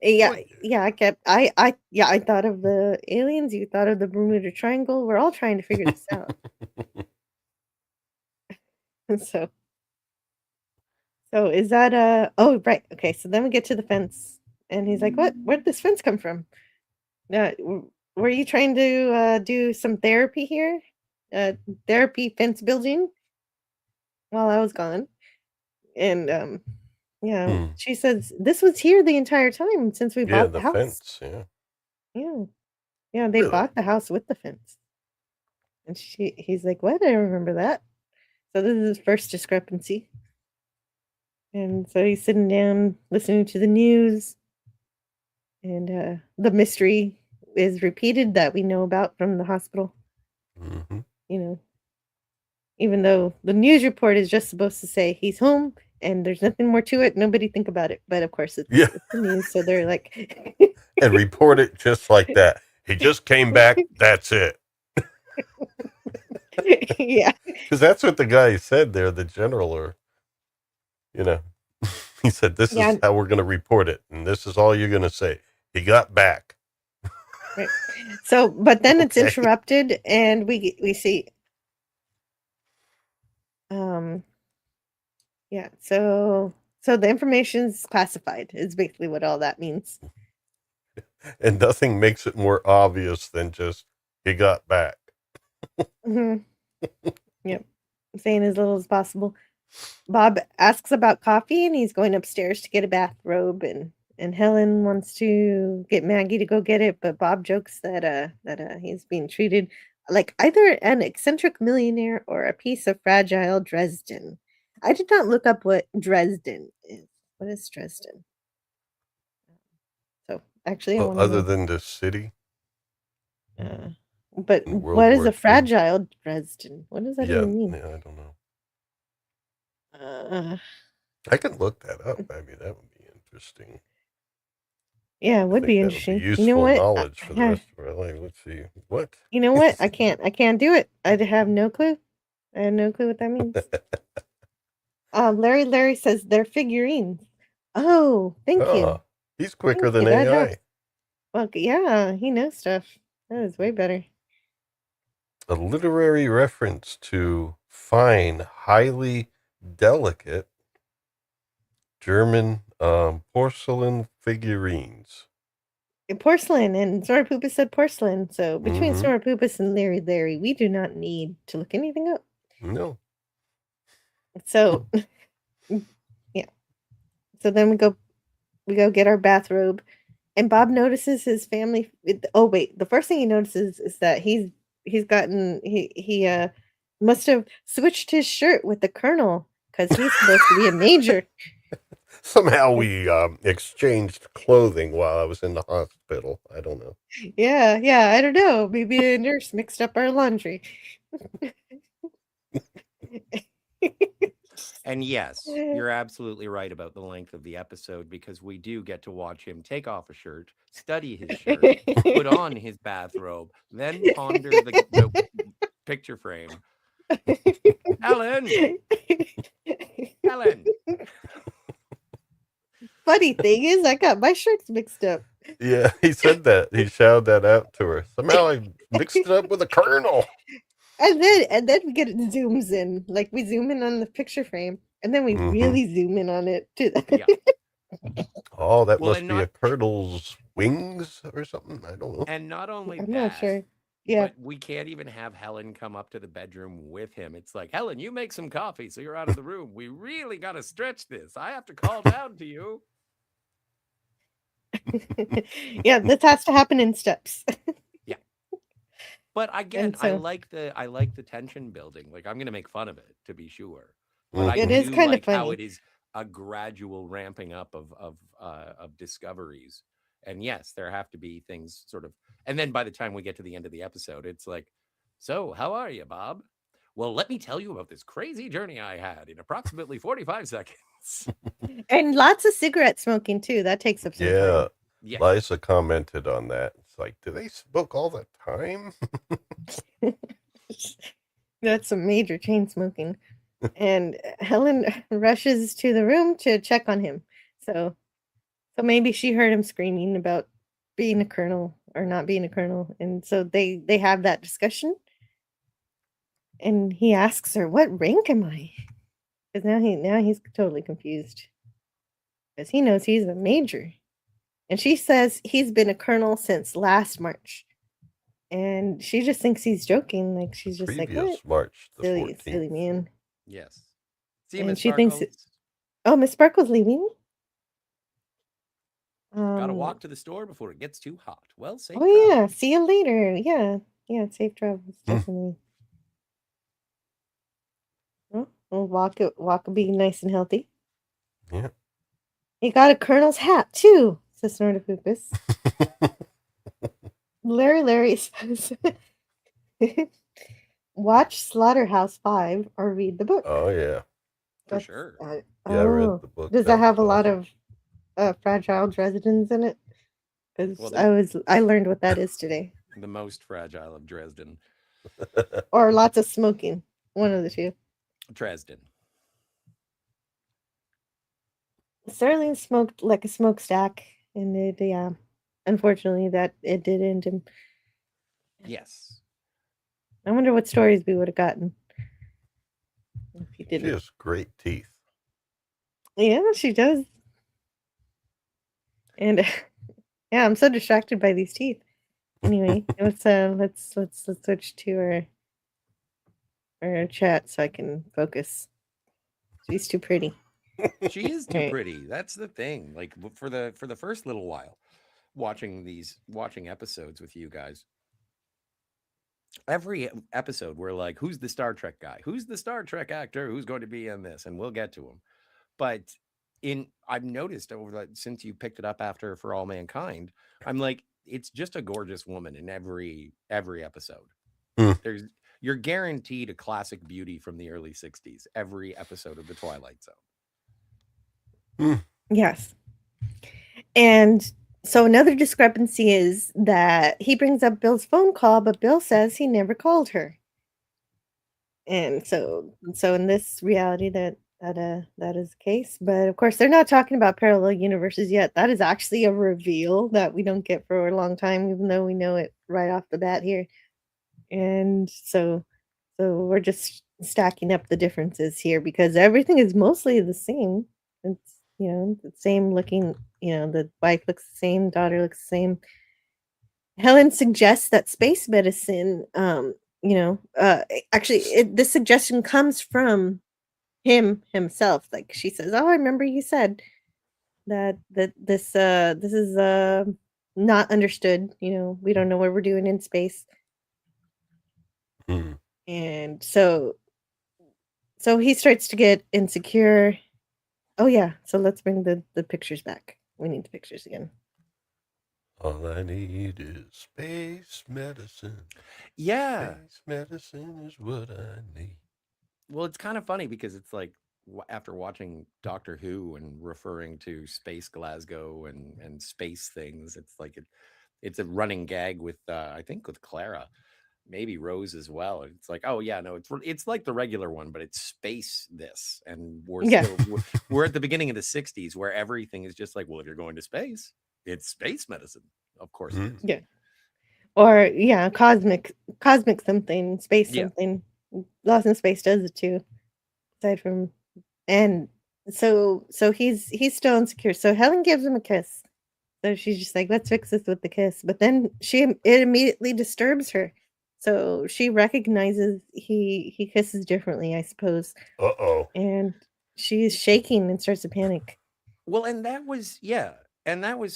Yeah, I thought of the aliens, you thought of the Bermuda Triangle. We're all trying to figure this out. So is that oh right, okay, so then we get to the fence and he's like, what? Where'd this fence come from? Were you trying to do some therapy here? Therapy fence building while I was gone. And she says this was here the entire time since we bought the house. Fence, Yeah, they bought the house with the fence. And he's like, what? I remember that. So this is his first discrepancy. And so he's sitting down listening to the news. And the mystery is repeated that we know about from the hospital. Mm-hmm. You know, even though the news report is just supposed to say he's home and there's nothing more to it, nobody think about it. But of course, it's the news, so they're like, and report it just like that. He just came back. That's it. Yeah, because that's what the guy said there, the general, or he said, this is how we're going to report it, and this is all you're going to say. He got back. Right. So, but then it's interrupted, and we see. So the information's classified is basically what all that means. And nothing makes it more obvious than just he got back. Mm-hmm. Yep. Saying as little as possible. Bob asks about coffee and he's going upstairs to get a bathrobe and Helen wants to get Maggie to go get it, but Bob jokes that he's being treated like either an eccentric millionaire or a piece of fragile Dresden. I did not look up what Dresden is. What is Dresden? So actually, other than the city. But what is a fragile Dresden? What does that even mean? Yeah, I don't know. I can look that up. I mean, that would be interesting. Yeah, it would be interesting. Useful knowledge for the rest of our life. Let's see. What? You know what? I can't do it. I have no clue. I have no clue what that means. Larry says they're figurines. Oh, thank you. He's quicker than AI. Well, yeah, he knows stuff. That is way better. A literary reference to fine, highly delicate German porcelain figurines. Porcelain, and Snortopoopa said porcelain. So between Snortopoopa and Larry, we do not need to look anything up. No. So, yeah. So then we go get our bathrobe, and Bob notices his family. Oh wait, the first thing he notices is that he must have switched his shirt with the colonel because he's supposed to be a major. Somehow we exchanged clothing while I was in the hospital. I don't know. Yeah, I don't know. Maybe a nurse mixed up our laundry. And yes, you're absolutely right about the length of the episode, because we do get to watch him take off a shirt, study his shirt, put on his bathrobe, then ponder the picture frame. Helen! Funny thing is, I got my shirts mixed up. Yeah, he said that. He shouted that out to her. Somehow I mixed it up with a colonel. And then we get it zooms in. Like, we zoom in on the picture frame, and then we really zoom in on it too. Yeah. Oh, that must be a colonel's wings or something. I don't know. And not only I'm that, not sure. Yeah. but we can't even have Helen come up to the bedroom with him. It's like, Helen, you make some coffee so you're out of the room. We really got to stretch this. I have to call down to you. Yeah, this has to happen in steps. Yeah. But again, I like the tension building. Like, I'm going to make fun of it, to be sure. But it is kind of funny how it is a gradual ramping up of discoveries. And yes, there have to be things sort of, and then by the time we get to the end of the episode, it's like, so how are you, Bob? Well, let me tell you about this crazy journey I had in approximately 45 seconds. And lots of cigarette smoking too. That takes up some time. Yeah. Liza commented on that. It's like, do they smoke all the time? That's some major chain smoking. And Helen rushes to the room to check on him. So maybe she heard him screaming about being a colonel or not being a colonel. And so they have that discussion. And he asks her, what rank am I? Because now he's totally confused. Because he knows he's a major. And she says he's been a colonel since last March. And she just thinks he's joking. Like, she's just Previous like, what? March the 14th. Silly man. Yes. See, And Miss she Sparkles? thinks, oh, Miss Sparkle's leaving? Gotta walk to the store before it gets too hot. Well, safe travels. travels. Yeah, see you later. Yeah, safe travels, definitely. Well, walk will be nice and healthy. Yeah. He got a colonel's hat too, says Snortifucus. Larry says, watch Slaughterhouse 5 or read the book. Oh yeah, for sure. I read the book. Does that have a lot of fragile Dresdens in it? Because I learned what that is today. The most fragile of Dresden. Or lots of smoking. One of the two. Dresden. Sterling smoked like a smokestack, and it, unfortunately, that it did end him. Yes. I wonder what stories we would have gotten if he didn't. She has great teeth. Yeah, she does. And yeah, I'm so distracted by these teeth. Anyway, let's switch to our chat so I can focus. She's too pretty. She is too pretty. That's the thing. Like, for the first little while, watching episodes with you guys, every episode we're like, who's the Star Trek guy? Who's the Star Trek actor? Who's going to be in this? And we'll get to him. But I've noticed since you picked it up after For All Mankind, I'm like, it's just a gorgeous woman in every episode. You're guaranteed a classic beauty from the early 60s every episode of the Twilight Zone. Yes. And so another discrepancy is that he brings up Bill's phone call, but Bill says he never called her. And so in this reality that is the case. But of course, they're not talking about parallel universes yet. That is actually a reveal that we don't get for a long time, even though we know it right off the bat here. And so we're just stacking up the differences here because everything is mostly the same. It's, the same looking, the wife looks the same, daughter looks the same. Helen suggests that space medicine, actually, this suggestion comes from him himself. Like, she says, oh, I remember you said that this is not understood. We don't know what we're doing in space. And so he starts to get insecure. Oh yeah, so let's bring the pictures back. We need the pictures again. All I need is space medicine. Yeah. Space medicine is what I need. Well, it's kind of funny because it's like after watching Doctor Who and referring to space Glasgow and space things, it's like it's a running gag with I think with Clara, maybe Rose as well. It's like, oh yeah, no, it's like the regular one, but it's space this, and Yeah. we're at the beginning of the '60s where everything is just like, well, if you're going to space, it's space medicine, of course it is. Yeah. Or yeah, cosmic something, space Yeah. something. Lost in Space does it too. Aside from and so he's still insecure. So Helen gives him a kiss. So she's just like, let's fix this with the kiss. But then it immediately disturbs her. So she recognizes he kisses differently, I suppose. Uh-oh. And she's shaking and starts to panic. Well, and that was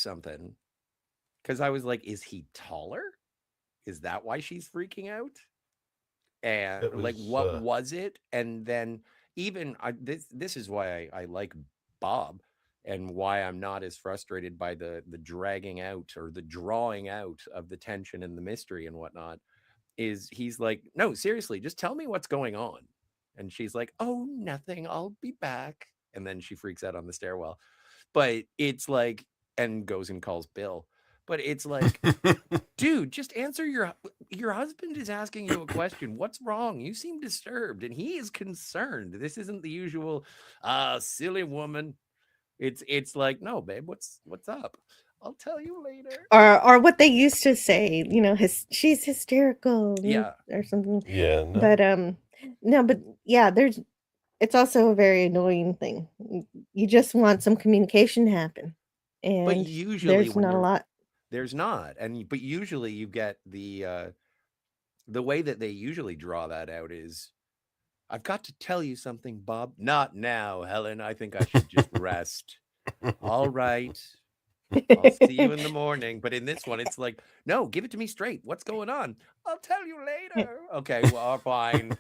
something. Because I was like, is he taller? Is that why she's freaking out? And like, what was it? And then even this is why I like Bob, and why I'm not as frustrated by the dragging out or the drawing out of the tension and the mystery and whatnot. Is he's like, no, seriously, just tell me what's going on. And she's like, oh, nothing, I'll be back. And then she freaks out on the stairwell. But it's like, and goes and calls Bill. But it's like, dude, just answer your husband is asking you a question. What's wrong? You seem disturbed, and he is concerned. This isn't the usual silly woman. It's like, no, babe, what's up? I'll tell you later. Or what they used to say, she's hysterical. Yeah. Or something. Yeah, no. But no, but yeah, it's also a very annoying thing. You just want some communication to happen. And but usually there's not a lot. There's not. But usually you get the way that they usually draw that out is, I've got to tell you something, Bob. Not now, Helen. I think I should just rest. All right. I'll see you in the morning. But in this one, it's like, no, give it to me straight. What's going on? I'll tell you later. Okay, well, fine.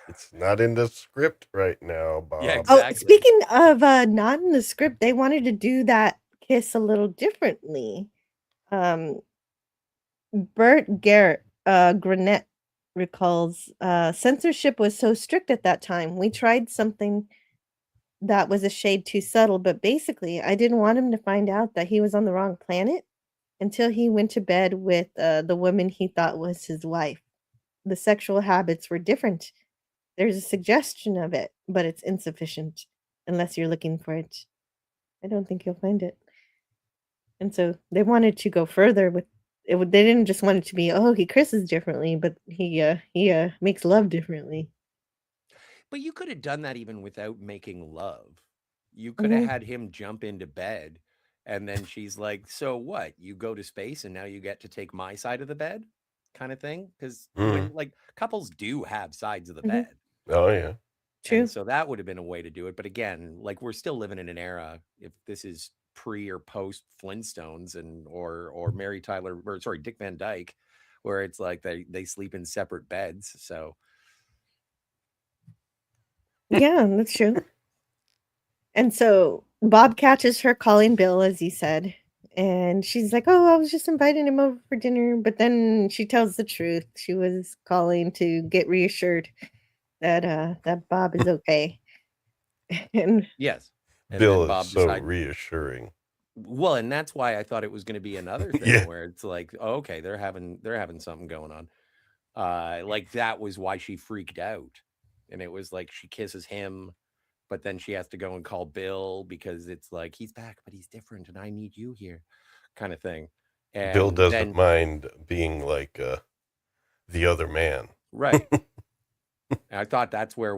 It's not in the script right now, Bob. Yeah, exactly. Oh, speaking of not in the script, they wanted to do that kiss a little differently. Bert Garrett, Granette recalls, censorship was so strict at that time. We tried something that was a shade too subtle, but basically, I didn't want him to find out that he was on the wrong planet until he went to bed with the woman he thought was his wife. The sexual habits were different. There's a suggestion of it, but it's insufficient unless you're looking for it. I don't think you'll find it. And so they wanted to go further with it. They didn't just want it to be, oh, he kisses differently, but he makes love differently. But you could have done that even without making love. You could have had him jump into bed, and then she's like, so what? You go to space and now you get to take my side of the bed, kind of thing? Because when like couples do have sides of the bed. Oh yeah. True. And so that would have been a way to do it. But again, like, we're still living in an era, if this is pre or post Flintstones and or Mary Tyler, or sorry, Dick Van Dyke, where it's like they sleep in separate beds. So yeah, that's true. And so Bob catches her calling Bill, as you said, and she's like, oh, I was just inviting him over for dinner. But then she tells the truth. She was calling to get reassured that Bob is okay. And yes, and Bill is so reassuring. Well, and that's why I thought it was going to be another thing where it's like, oh, okay, they're having something going on. Like, that was why she freaked out. And it was like, she kisses him, but then she has to go and call Bill because it's like, he's back, but he's different, and I need you here, kind of thing. And Bill doesn't mind being like the other man. Right. I thought that's where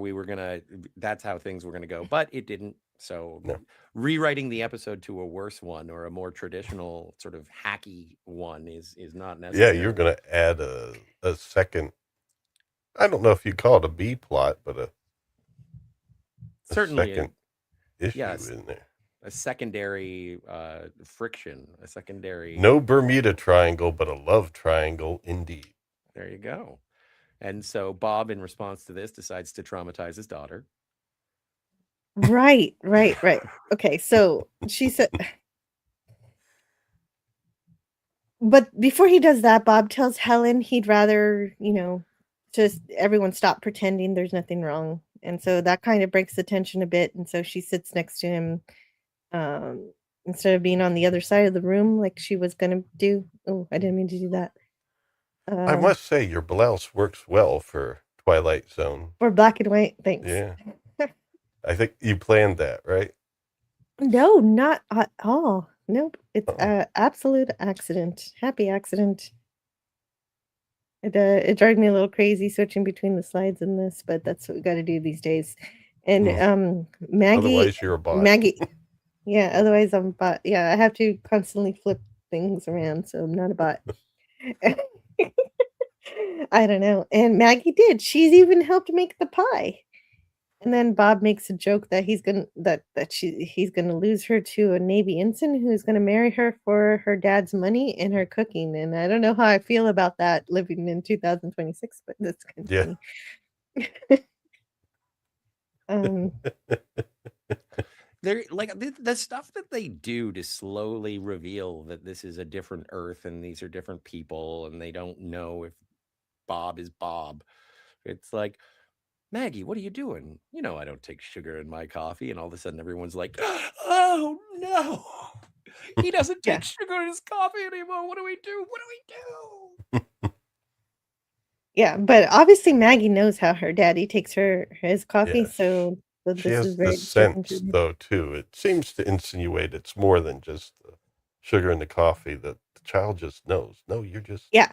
that's how things were going to go, but it didn't. So rewriting the episode to a worse one or a more traditional sort of hacky one is not necessary. Yeah, you're going to add a second, I don't know if you call it a B plot, but certainly second issue in there. A secondary friction, a secondary... No Bermuda Triangle, but a love triangle indeed. There you go. And so Bob, in response to this, decides to traumatize his daughter. Right. Okay, so she said, but before he does that, Bob tells Helen he'd rather, just everyone stop pretending there's nothing wrong. And so that kind of breaks the tension a bit. And so she sits next to him, um, instead of being on the other side of the room like she was going to do. Oh, I didn't mean to do that. I must say, your blouse works well for Twilight Zone. For black and white, thanks. Yeah. I think you planned that, right? No, not at all. Nope. It's an absolute accident. Happy accident. It drives me a little crazy switching between the slides and this, but that's what we got to do these days. And Maggie, otherwise you're a bot. Maggie, yeah. Otherwise I'm a bot. Yeah, I have to constantly flip things around, so I'm not a bot. I don't know. And Maggie did. She's even helped make the pie. And then Bob makes a joke that he's gonna lose her to a Navy ensign who's gonna marry her for her dad's money and her cooking. And I don't know how I feel about that living in 2026, but that's kind of funny. They're like the stuff that they do to slowly reveal that this is a different Earth and these are different people and they don't know if Bob is Bob. It's like, Maggie, what are you doing? I don't take sugar in my coffee. And all of a sudden everyone's like, oh no, he doesn't take sugar in his coffee anymore. What do we do? Yeah, but obviously Maggie knows how her daddy takes his coffee, so she has the sense, though, too. It seems to insinuate it's more than just the sugar in the coffee, that the child just knows. No, you're just... Yeah.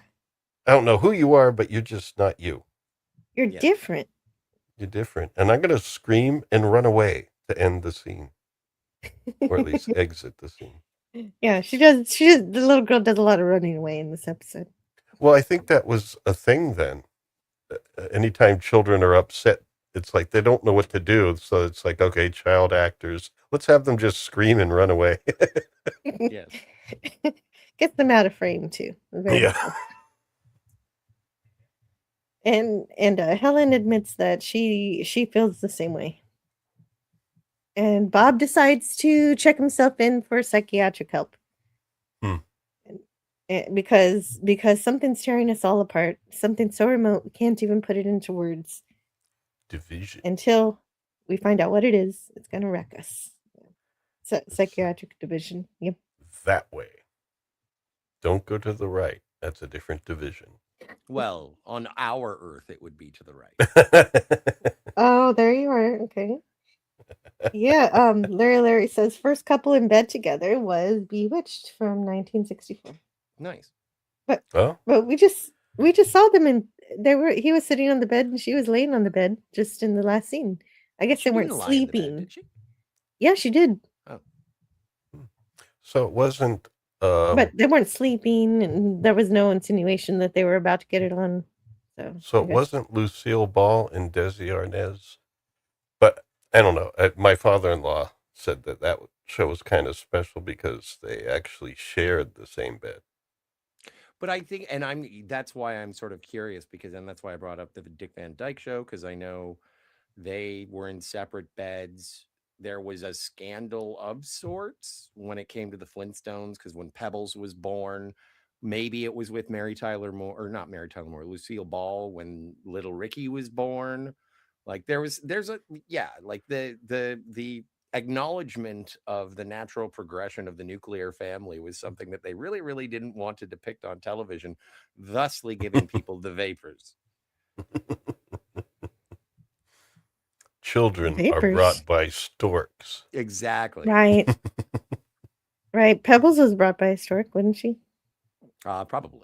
I don't know who you are, but you're just not you. You're different. You're different. And I'm going to scream and run away to end the scene. Or at least exit the scene. Yeah, she does. The little girl does a lot of running away in this episode. Well, I think that was a thing then. Anytime children are upset, it's like they don't know what to do. So it's like, okay, child actors, let's have them just scream and run away. Yes. Get them out of frame, too. Yeah. Cool. And Helen admits that she feels the same way. And Bob decides to check himself in for psychiatric help. Because something's tearing us all apart. Something so remote we can't even put it into words. Division. Until we find out what it is, it's going to wreck us. Psychiatric division. Yep. That way. Don't go to the right. That's a different division. Well, on our Earth, it would be to the right. Oh, there you are. Okay. Yeah. Larry says first couple in bed together was Bewitched from 1964. Nice. But we just saw them and he was sitting on the bed and she was laying on the bed just in the last scene. I guess they weren't sleeping. Did she? Yeah, she did. Oh. So it wasn't but they weren't sleeping and there was no insinuation that they were about to get it on. So it wasn't Lucille Ball and Desi Arnaz. But I don't know. My father-in-law said that show was kind of special because they actually shared the same bed. But I think, and that's why I'm sort of curious, because then that's why I brought up the Dick Van Dyke Show, because I know they were in separate beds. There was a scandal of sorts when it came to the Flintstones, because when Pebbles was born, maybe it was with Mary Tyler Moore, or not Mary Tyler Moore, Lucille Ball when little Ricky was born. Like there's like the acknowledgement of the natural progression of the nuclear family was something that they really, really didn't want to depict on television, thusly giving people the vapors. Children are brought by storks. Exactly. Right. Right. Pebbles was brought by a stork, wouldn't she? Probably.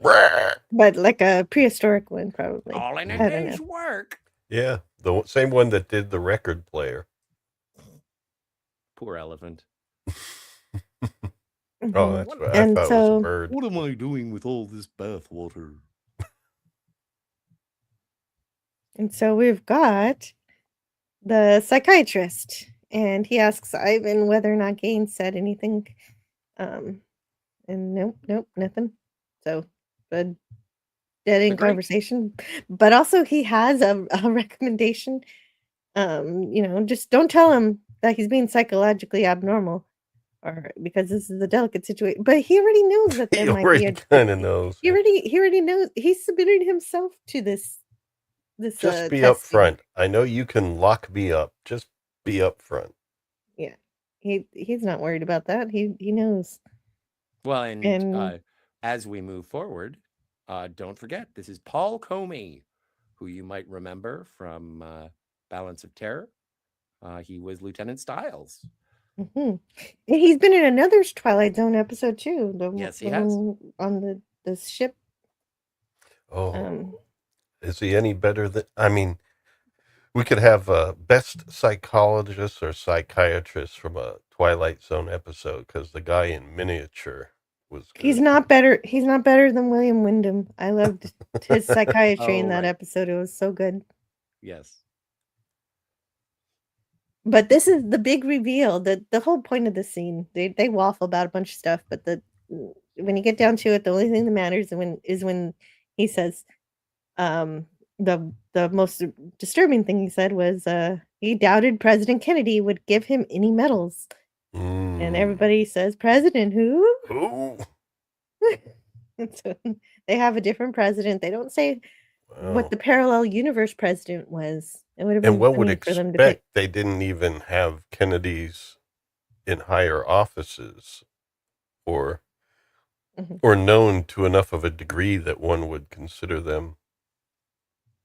But like a prehistoric one, probably. All in a day's work. Yeah. The same one that did the record player. Poor elephant. Oh, that's right. I thought it was a bird. What am I doing with all this bath water? And so we've got the psychiatrist, and he asks Ivan whether or not Gaines said anything. And nope, nothing. So, dead end conversation. But also he has a recommendation. Just don't tell him that he's being psychologically abnormal, or because this is a delicate situation. But he already knows that there He might be already kind of knows. He already knows. He submitted himself to this Just be testing. upfront. I know you can lock me up. Just be upfront. Yeah, he's not worried about that. He knows. Well, and as we move forward, don't forget this is Paul Comey, who you might remember from Balance of Terror. He was Lieutenant Stiles. Mm-hmm. He's been in another Twilight Zone episode too. Yes, he has. On the ship. Oh, is he any better than? I mean, we could have best psychologist or psychiatrist from a Twilight Zone episode because the guy in miniature was good. He's not better. He's not better than William Wyndham. I loved his psychiatry in that right. episode. It was so good. Yes. But this is the big reveal. The whole point of the scene. They waffle about a bunch of stuff, but when you get down to it, the only thing that matters is when he says, the most disturbing thing he said was he doubted President Kennedy would give him any medals. And everybody says, President who? Who? So they have a different president. They don't say what the parallel universe president was. It would have been and one would funny for them to expect pick. they didn't even have Kennedys in higher offices or known to enough of a degree that one would consider them,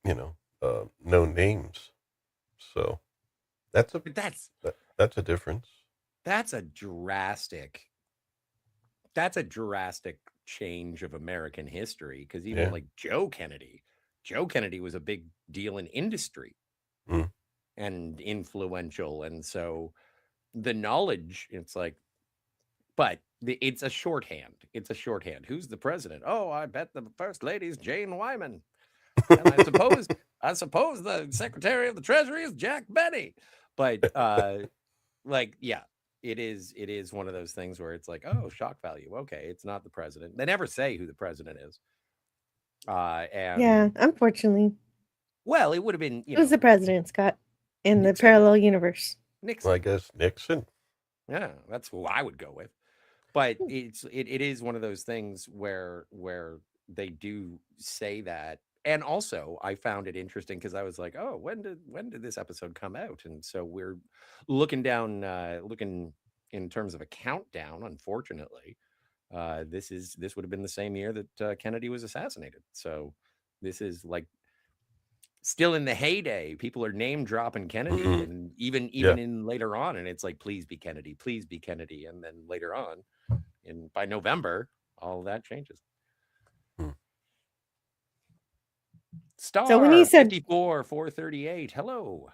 known names. So that's a difference. That's a drastic change of American history, because even like Joe Kennedy was a big deal in industry and influential, and so the knowledge, it's like, but it's a shorthand. Who's the president? Oh, I bet the first lady's Jane Wyman, and I suppose the Secretary of the Treasury is Jack Benny. But it is one of those things where it's like, oh, shock value. Okay, it's not the president. They never say who the president is. Yeah, unfortunately. Well, it would have been. Who's the president, Scott, in Nixon. The parallel universe? Nixon. Well, I guess Nixon. Yeah, that's who I would go with. But it is one of those things where they do say that. And also, I found it interesting because I was like, oh, when did this episode come out? And so we're looking in terms of a countdown. Unfortunately, this would have been the same year that Kennedy was assassinated. So this is like still in the heyday. People are name dropping Kennedy, and even in later on, and it's like, please be Kennedy, and then later on, and by November, all that changes. Star so when he said 54,438, hello.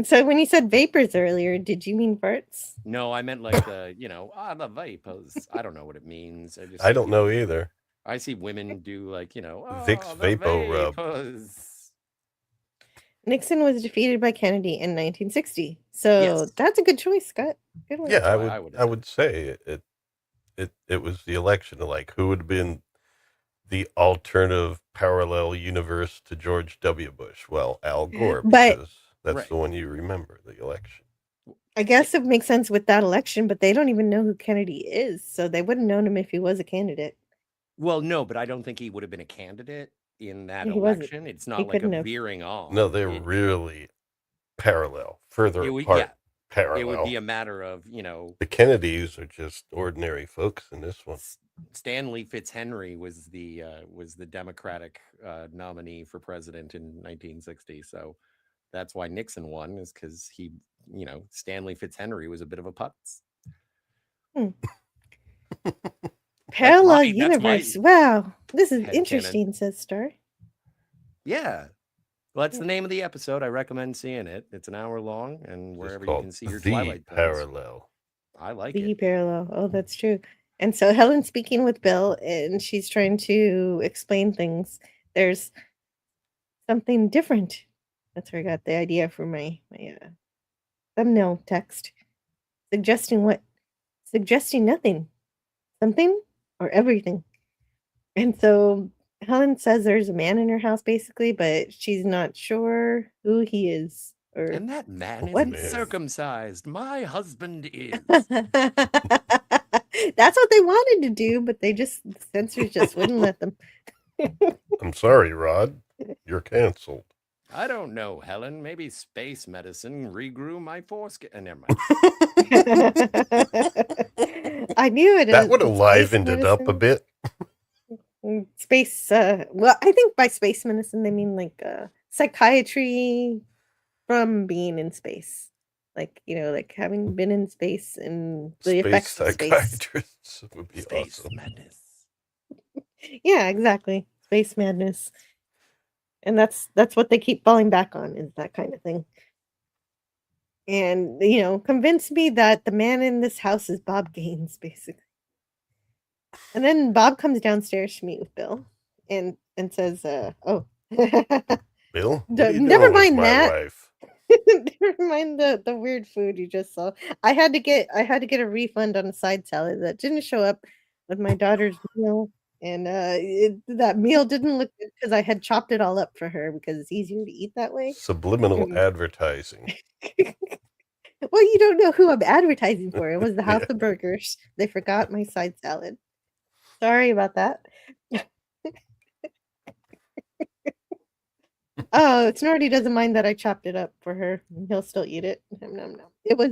So when you said vapors earlier, did you mean farts? No, I meant like the the vapors. I don't know what it means. I don't know either. I see women do like Vicks Vapo Rub. Nixon was defeated by Kennedy in 1960, so that's a good choice, Scott. Good one. Yeah, I would say it was the election of like who would have been the alternative parallel universe to George W. Bush. Well, Al Gore, because that's the one you remember, the election. I guess it makes sense with that election, but they don't even know who Kennedy is, so they wouldn't have known him if he was a candidate. Well, no, but I don't think he would have been a candidate in that election. It's not like a veering off. No, they're really parallel, further apart. Parallel. It would be a matter of, the Kennedys are just ordinary folks in this one. Stanley Fitzhenry was the Democratic nominee for president in 1960. So that's why Nixon won, is because he, Stanley Fitzhenry was a bit of a putz. Parallel universe. Wow. This is interesting, says Star. Yeah. Well, that's the name of the episode. I recommend seeing it. It's an hour long, and wherever you can see your Twilight parallel. I like the parallel. Oh, that's true. And so Helen's speaking with Bill, and she's trying to explain things. There's something different. That's where I got the idea for my thumbnail text. Suggesting what? Suggesting nothing. Something or everything. And so Helen says there's a man in her house, basically, but she's not sure who he is. And that man what? isn't circumcised. My husband is. That's what they wanted to do, but the censors just wouldn't let them. I'm sorry, Rod. You're canceled. I don't know, Helen. Maybe space medicine regrew my foreskin. Never mind. I knew it. That would have livened it up a bit. Space. Well, I think by space medicine they mean like psychiatry from being in space, like like having been in space and the effects of space. Psychiatrists would be Space awesome. madness. Yeah, exactly. Space madness. And that's what they keep falling back on, is that kind of thing. And convince me that the man in this house is Bob Gaines, basically. And then Bob comes downstairs to meet with Bill and says, oh, Bill, never mind that. Wife? Never mind the weird food you just saw. I had to get a refund on a side salad that didn't show up with my daughter's meal. And that meal didn't look good because I had chopped it all up for her because it's easier to eat that way. Subliminal advertising. Well, you don't know who I'm advertising for. It was the House of Burgers. They forgot my side salad. Sorry about that. Oh, Snorty doesn't mind that I chopped it up for her. He'll still eat it. No. It was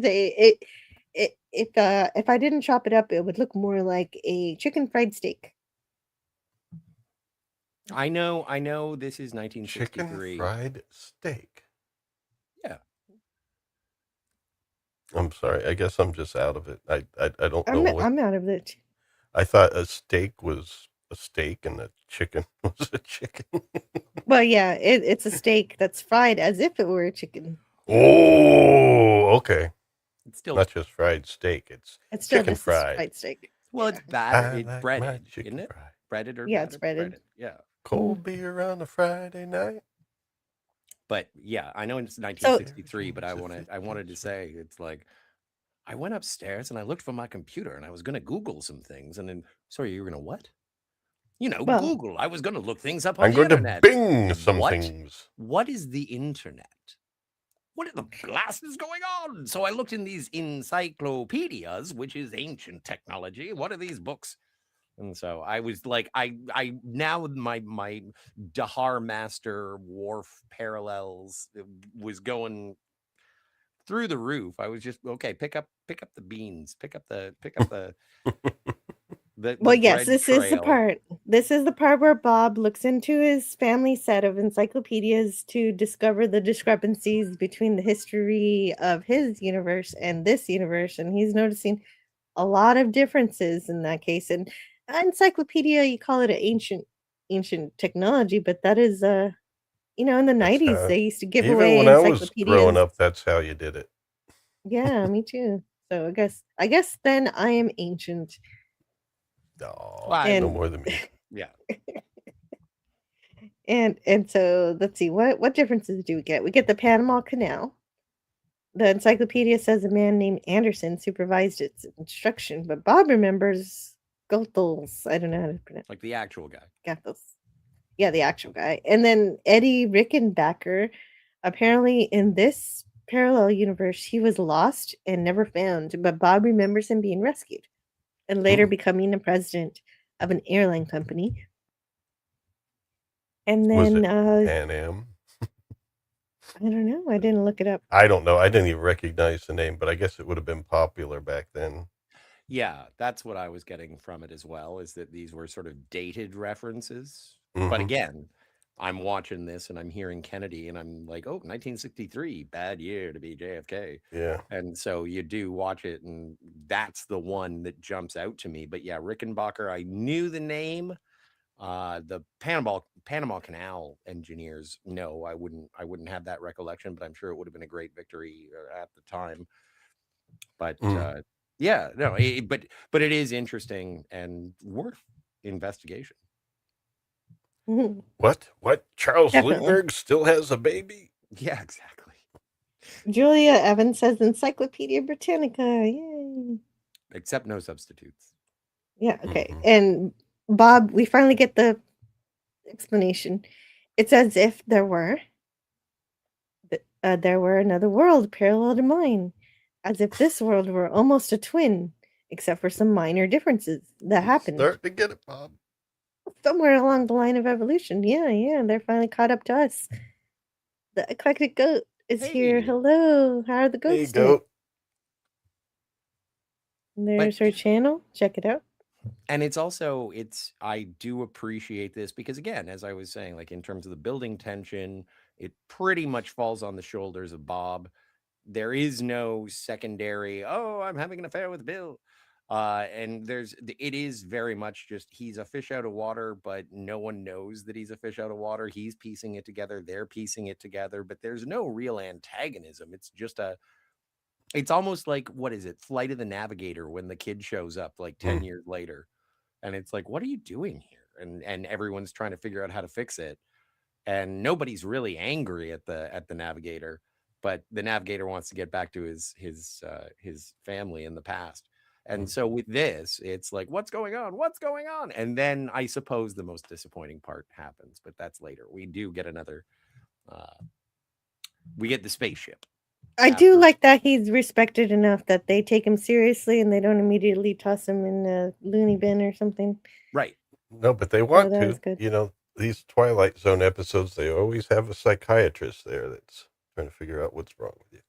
if I didn't chop it up, it would look more like a chicken fried steak. I know. This is 1963. Chicken fried steak. Yeah. I'm sorry. I guess I'm just out of it. I don't know what. I'm out of it. I thought a steak was a steak and a chicken was a chicken. Well, yeah, it's a steak that's fried as if it were a chicken. Oh, okay. It's still not just fried steak. It's still chicken just fried steak. Well, it's battered. It's like breaded, isn't it? Fried. Breaded or yeah, it's breaded. Yeah. Cold beer on a Friday night. But yeah, I know it's 1963, but I wanted to say it's like I went upstairs and I looked for my computer and I was going to Google some things and then sorry, you were going to what? Google. I was going to look things up on the internet. I'm going to Bing some things. What is the internet? What are the glasses going on? So I looked in these encyclopedias, which is ancient technology. What are these books? And so I was like, I now my Dahar Master Worf parallels was going through the roof. I was just okay. Pick up the beans. Pick up the. Well, yes, this is the part. This is the part where Bob looks into his family set of encyclopedias to discover the discrepancies between the history of his universe and this universe, and he's noticing a lot of differences in that case. And encyclopedia, you call it an ancient technology, but that is in the 90s they used to give away when encyclopedias. I was growing up, that's how you did it. Yeah, me too. So I guess then I am ancient. Oh, no more than me. Yeah. And so let's see, what differences do we get? We get the Panama Canal. The encyclopedia says a man named Anderson supervised its construction, but Bob remembers Goethals. I don't know how to pronounce. Like the actual guy. Goethals. Yeah, the actual guy. And then Eddie Rickenbacker, apparently in this parallel universe, he was lost and never found, but Bob remembers him being rescued and later becoming the president of an airline company. And then Pan Am? I don't know. I didn't look it up. I don't know. I didn't even recognize the name, but I guess it would have been popular back then. Yeah, that's what I was getting from it as well, is that these were sort of dated references. But again, I'm watching this and I'm hearing Kennedy and I'm like, oh, 1963, bad year to be JFK. Yeah. And so you do watch it and that's the one that jumps out to me. But yeah, Rickenbacker, I knew the name. The Panama Canal engineers, no, I wouldn't have that recollection, but I'm sure it would have been a great victory at the time. But yeah, no, but it is interesting and worth investigation. What? Charles Lindbergh still has a baby? Yeah, exactly. Julia Evans says Encyclopedia Britannica. Yay. Except no substitutes. Yeah, okay. And Bob, we finally get the explanation. It's as if there were. there were another world parallel to mine, as if this world were almost a twin, except for some minor differences that happened. Start to get it, Bob. Somewhere along the line of evolution. Yeah, they're finally caught up to us. The eclectic goat is here. Hello, how are the goats Hey, goat. There's her channel. Check it out. And it's also, I do appreciate this because, again, as I was saying, like in terms of the building tension, it pretty much falls on the shoulders of Bob. There is no secondary, oh, I'm having an affair with Bill. And it is very much just he's a fish out of water, but no one knows that he's a fish out of water. He's piecing it together. They're piecing it together, but there's no real antagonism. It's just it's almost like, what is it? Flight of the Navigator when the kid shows up like 10 years later. And it's like, what are you doing here? And everyone's trying to figure out how to fix it. And nobody's really angry at the Navigator, but the Navigator wants to get back to his family in the past. And so with this, it's like, what's going on? What's going on? And then I suppose the most disappointing part happens, but that's later. We do get another we get the spaceship. I do like that he's respected enough that they take him seriously and they don't immediately toss him in a loony bin or something. Right. No, but they want to. You know, these Twilight Zone episodes, they always have a psychiatrist there that's trying to figure out what's wrong with you.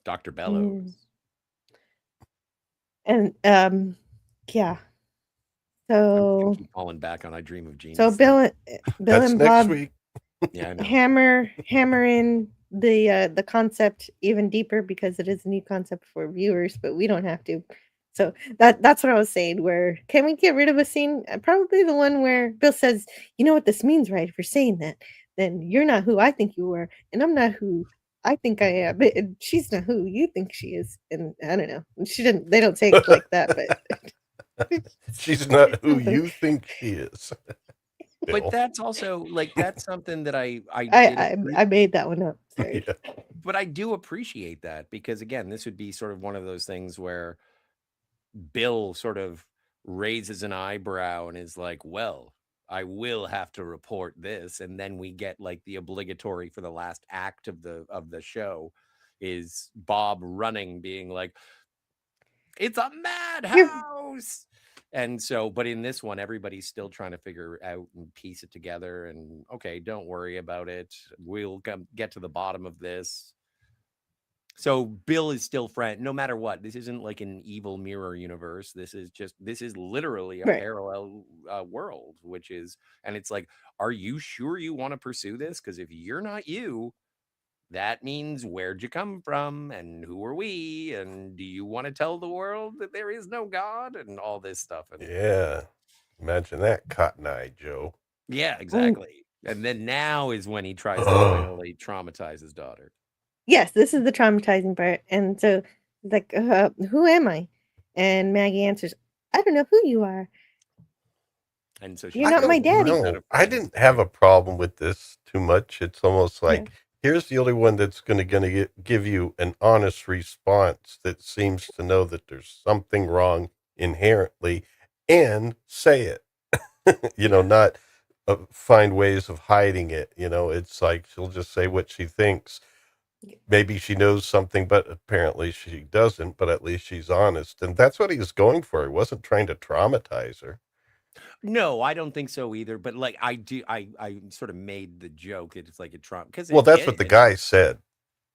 Dr. Bellows. And yeah. So keep falling back on I Dream of Genius. So Bill and Bob next week. Yeah, I know. hammer in the concept even deeper because it is a new concept for viewers, but we don't have to. So that's what I was saying. Where can we get rid of a scene? Probably the one where Bill says, "You know what this means, right? If you're saying that, then you're not who I think you were, and I'm not who I think I am. But she's not who you think she is." And I don't know. She didn't. They don't say it like that, but she's not who you think she is. But that's also like that's something that I made that one up. Sorry. Yeah. But I do appreciate that because again, this would be sort of one of those things where Bill sort of raises an eyebrow and is like, well, I will have to report this. And then we get like the obligatory for the last act of the show is Bob running, being like, it's a madhouse. And so, but in this one, everybody's still trying to figure out and piece it together. And okay, don't worry about it. We'll get to the bottom of this. So Bill is still friend, no matter what. This isn't like an evil mirror universe. This is literally a parallel world, which is, and it's like, are you sure you want to pursue this? Because if you're not you, that means where'd you come from and who are we? And do you want to tell the world that there is no God and all this stuff? And yeah. Imagine that, Cotton Eye Joe. Yeah, exactly. And then now is when he tries to finally traumatize his daughter. Yes, this is the traumatizing part. And so, like, who am I? And Maggie answers, I don't know who you are. And so you're not my daddy. No, I didn't have a problem with this too much. It's almost like, here's the only one that's going to give you an honest response that seems to know that there's something wrong inherently and say it. Not find ways of hiding it. It's like she'll just say what she thinks. Maybe she knows something, but apparently she doesn't, but at least she's honest. And that's what he was going for. He wasn't trying to traumatize her. No, I don't think so either. But like I sort of made the joke. It's like a trauma. Well, that's what the guy said.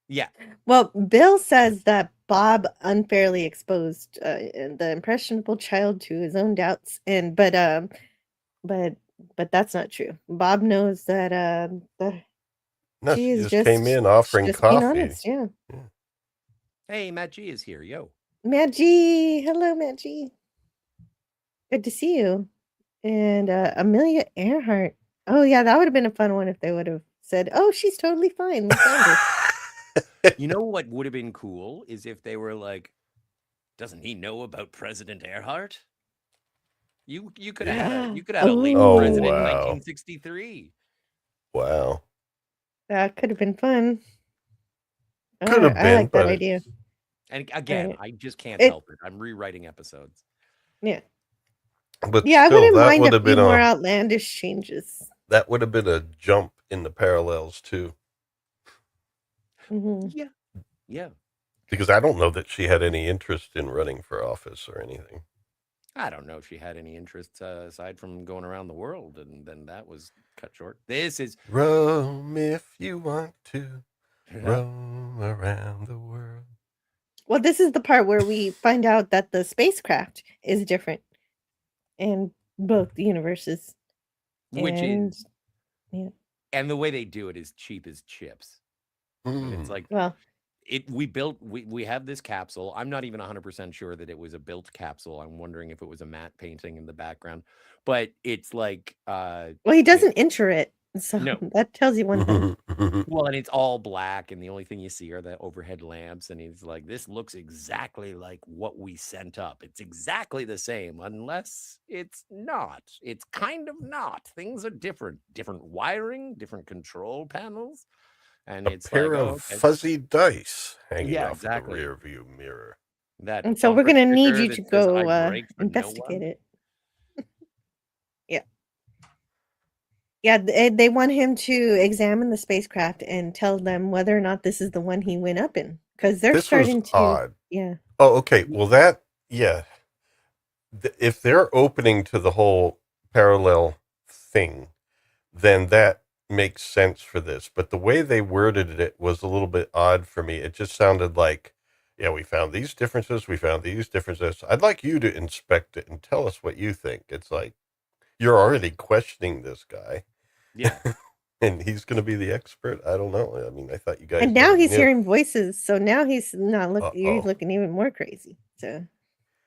Yeah. Well, Bill says that Bob unfairly exposed the impressionable child to his own doubts. But that's not true. Bob knows that no, she just came in offering coffee. Honest, yeah. Hey, Matt G is here. Yo. Matt G. Hello, Matt G. Good to see you. And Amelia Earhart. Oh, yeah, that would have been a fun one if they would have said, oh, she's totally fine. We found her. You know what would have been cool is if they were like, doesn't he know about President Earhart? You could have a late president in 1963. Wow. That could have been fun. Could have been. I like that idea. And again, I just can't help it. I'm rewriting episodes. Yeah. But yeah, still, I wouldn't that mind would a have been few more outlandish changes. That would have been a jump in the parallels too. Yeah. Yeah. Because I don't know that she had any interest in running for office or anything. I don't know if she had any interest aside from going around the world, and then that was cut short. This is roam if you want to, roam around the world. Well, this is the part where we find out that the spacecraft is different in both universes. Which and, is, yeah. And the way they do it is cheap as chips. It's like, well, we have this capsule. I'm not even 100% sure that it was a built capsule. I'm wondering if it was a matte painting in the background, but it's like, well, he doesn't enter it, so No. that tells you one thing. Well, and it's all black, and the only thing you see are the overhead lamps, and he's like, this looks exactly like what we sent up. It's exactly the same, unless it's not. It's kind of not. Things are different. Different wiring, different control panels. And it's pair like, of fuzzy dice hanging off the rear view mirror. And so we're going to need you to go investigate it. Yeah, they want him to examine the spacecraft and tell them whether or not this is the one he went up in, because they're starting to. Odd. Yeah. Oh, okay. Well, if they're opening to the whole parallel thing, then that makes sense for this. But the way they worded it was a little bit odd for me. It just sounded like, yeah, we found these differences. We found these differences. I'd like you to inspect it and tell us what you think. It's like, you're already questioning this guy. Yeah. And he's going to be the expert. I don't know. I mean, I thought you guys. And now he's hearing voices, so now he's not looking. You're looking even more crazy. So.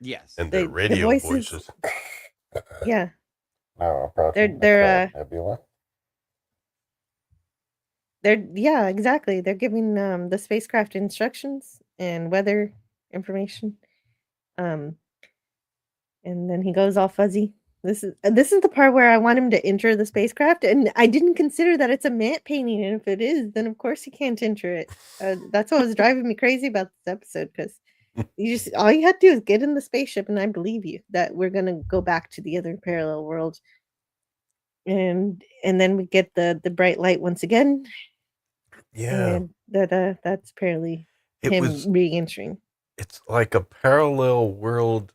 Yes. And the radio voices. Yeah. They're exactly. They're giving the spacecraft instructions and weather information. And then he goes all fuzzy. This is the part where I want him to enter the spacecraft, and I didn't consider that it's a matte painting, and if it is, then of course he can't enter it. That's what was driving me crazy about this episode, because all you had to do is get in the spaceship, and I believe you that we're gonna go back to the other parallel world, and then we get the bright light once again. Yeah, and that's apparently him re-entering. It's like a parallel world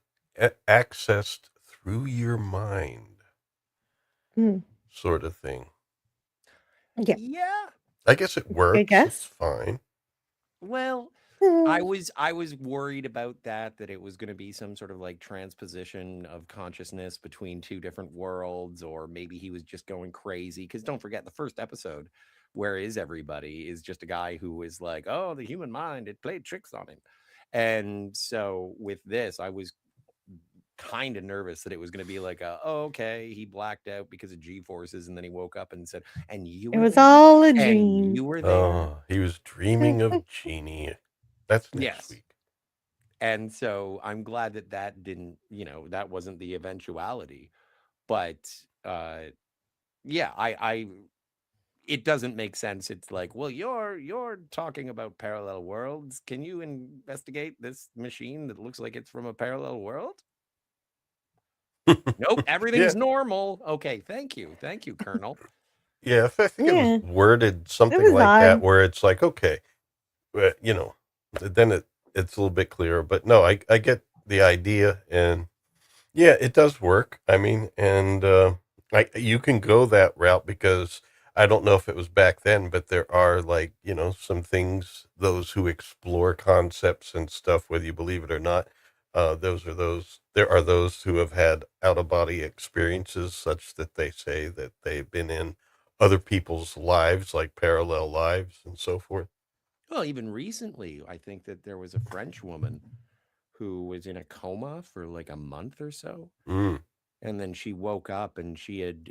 accessed through your mind, sort of thing. Yeah. I guess it works. I guess it's fine. Well, I was worried about that it was going to be some sort of like transposition of consciousness between two different worlds, or maybe he was just going crazy. Because don't forget, the first episode, Where Is Everybody, is just a guy who is like, oh, the human mind, it played tricks on him. And so with this, I was kind of nervous that it was going to be like okay, he blacked out because of G-forces, and then he woke up and said, and you were it was all a dream, and you were there. Oh, he was dreaming of Jeannie. That's next week. And so I'm glad that didn't, that wasn't the eventuality. But it doesn't make sense. It's like, well, you're talking about parallel worlds. Can you investigate this machine that looks like it's from a parallel world? Nope, everything's normal. Okay, thank you, Colonel. Yeah, I think it was worded something like that, where it's like, okay, then it's a little bit clearer. But no, I get the idea, and yeah, it does work. I mean, and you can go that route, because I don't know if it was back then, but there are some things, those who explore concepts and stuff, whether you believe it or not, there are those who have had out-of-body experiences, such that they say that they've been in other people's lives, like parallel lives and so forth. Well, even recently, I think that there was a French woman who was in a coma for like a month or so. And then she woke up, and she had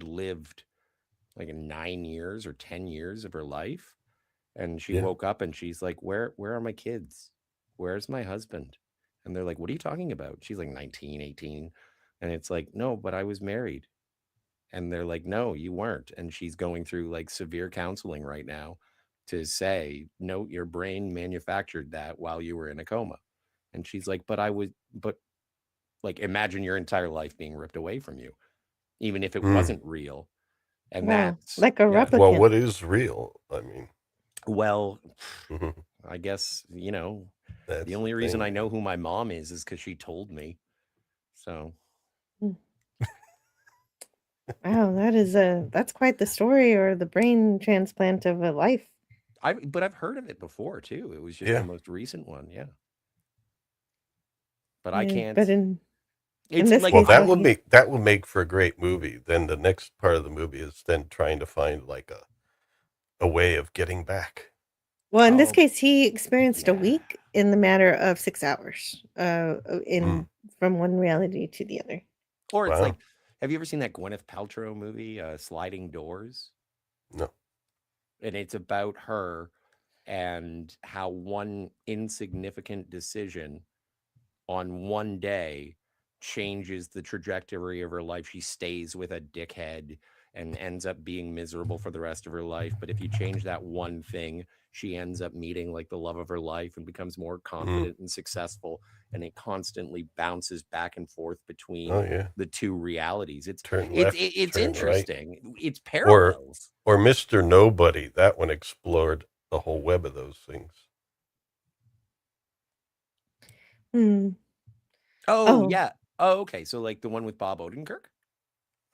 lived like 9 years or 10 years of her life. And she woke up, and she's like, where are my kids? Where's my husband? And they're like, what are you talking about? She's like 19, 18. And it's like, no, but I was married. And they're like, no, you weren't. And she's going through like severe counseling right now to say, no, your brain manufactured that while you were in a coma. And she's like, but like, imagine your entire life being ripped away from you, even if it wasn't real. And that's like a replicant. Well, what is real? I mean, Well, I guess, That's the only reason thing. I know who my mom is because she told me. So. Wow, that's quite the story, or the brain transplant of a life. But I've heard of it before too. It was just the most recent one, yeah. But I can't. But in It's this like Well, case, that will make for a great movie. Then the next part of the movie is then trying to find like a way of getting back. Well, in this case, he experienced a week in the matter of 6 hours, from one reality to the other. Or it's like, have you ever seen that Gwyneth Paltrow movie, Sliding Doors? No. And it's about her and how one insignificant decision on one day changes the trajectory of her life. She stays with a dickhead and ends up being miserable for the rest of her life. But if you change that one thing, she ends up meeting like the love of her life and becomes more confident and successful. And it constantly bounces back and forth between the two realities. It's interesting. Right. It's parallels. Or Mr. Nobody. That one explored the whole web of those things. Oh, yeah. Oh, okay. So like the one with Bob Odenkirk?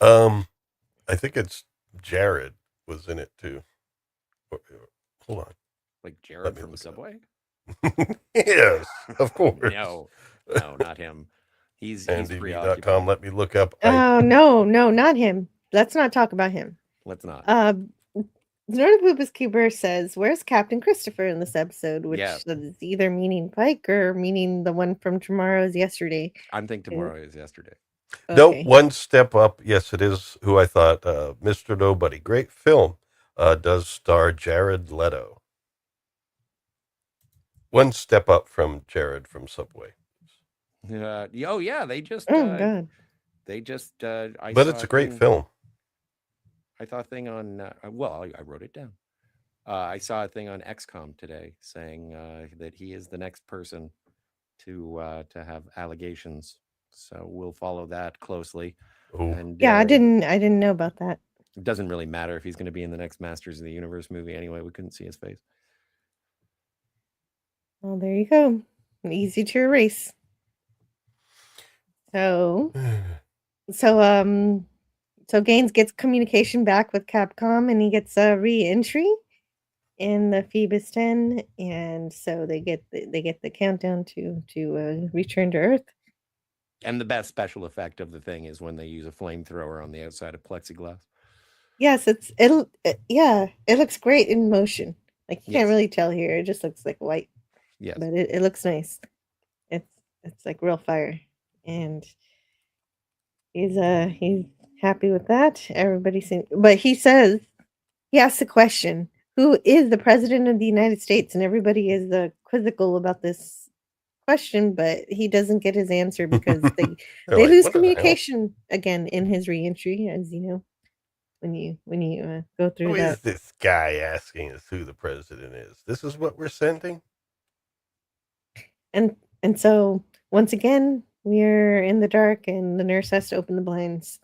I think it's Jared was in it too. Hold on. Like Jared from Subway? Yes, of course. No, not him. He's preoccupied. Let me look up. Oh, no, not him. Let's not talk about him. Let's not. Znortopoopas Cuber says, "Where's Captain Christopher in this episode?" Which is either meaning Pike or meaning the one from Tomorrow is Yesterday. I'm thinking Tomorrow is Yesterday. Okay. No, One Step Up. Yes, it is who I thought. Mr. Nobody. Great film. Does star Jared Leto. One step up from Jared from Subway. Oh yeah, they just. God. They just. But it's a great film. I saw a thing on. Well, I wrote it down. I saw a thing on XCOM today saying that he is the next person to have allegations. So we'll follow that closely. And I didn't know about that. It doesn't really matter if he's going to be in the next Masters of the Universe movie anyway. We couldn't see his face. Well, there you go. Easy to erase. So Gaines gets communication back with Capcom, and he gets a re-entry in the Phoebus 10, and so they get the countdown to return to Earth. And the best special effect of the thing is when they use a flamethrower on the outside of plexiglass. Yes, it looks great in motion. Like you can't really tell here; it just looks like white. Yes, but it looks nice. It's like real fire, and he's happy with that. Everybody seems, but he asks the question, "Who is the president of the United States?" And everybody is quizzical about this question, but he doesn't get his answer because they lose communication again in his reentry, as you know. When you go through that. Who is this guy asking us who the president is? This is what we're sending? And so once again, we're in the dark and the nurse has to open the blinds.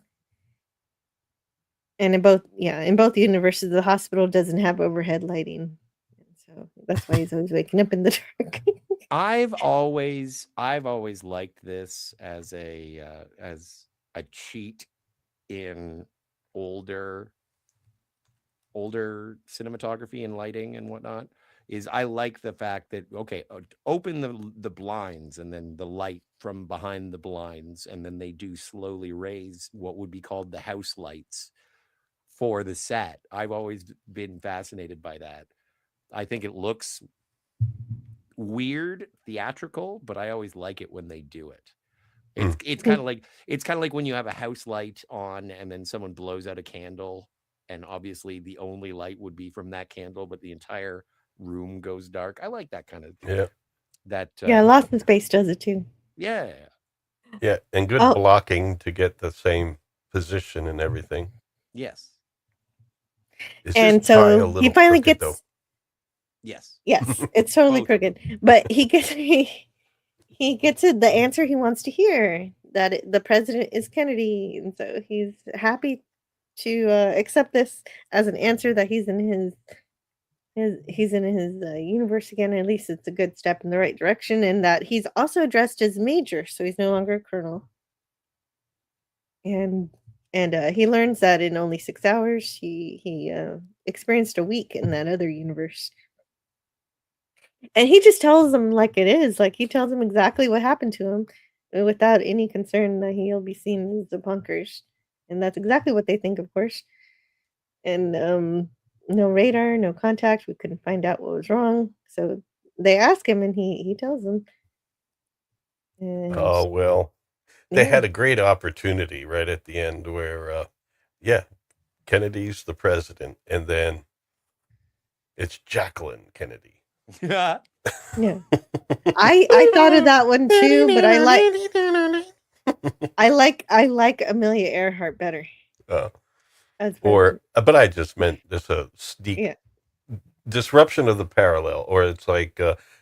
And in both universes, the hospital doesn't have overhead lighting. So that's why he's always waking up in the dark. I've always liked this as a cheat in older cinematography and lighting and whatnot. Is I like the fact that open the blinds and then the light from behind the blinds, and then they do slowly raise what would be called the house lights for the set. I've always been fascinated by that. I think it looks weird, theatrical, but I always like it when they do it. It's kind of like when you have a house light on and then someone blows out a candle, and obviously the only light would be from that candle, but the entire room goes dark. I like that kind of thing. Lost in Space does it too. Yeah, and good blocking to get the same position and everything. Yes. And so he finally gets though? Yes, it's totally crooked, but he gets the answer he wants to hear, that the president is Kennedy, and so he's happy to accept this as an answer that he's in he's in his universe again. At least it's a good step in the right direction, and that he's also addressed as major, so he's no longer a colonel. And he learns that in only 6 hours, he experienced a week in that other universe. And he just tells them like it is. Like, he tells them exactly what happened to him without any concern that he'll be seen as the punkers. And that's exactly what they think, of course. And no radar, no contact. We couldn't find out what was wrong. So they ask him, and he tells them. And Oh, well, they had a great opportunity right at the end where, Kennedy's the president, and then it's Jacqueline Kennedy. Yeah. I thought of that one too, but I like Amelia Earhart better. But I just meant this a disruption of the parallel, or it's like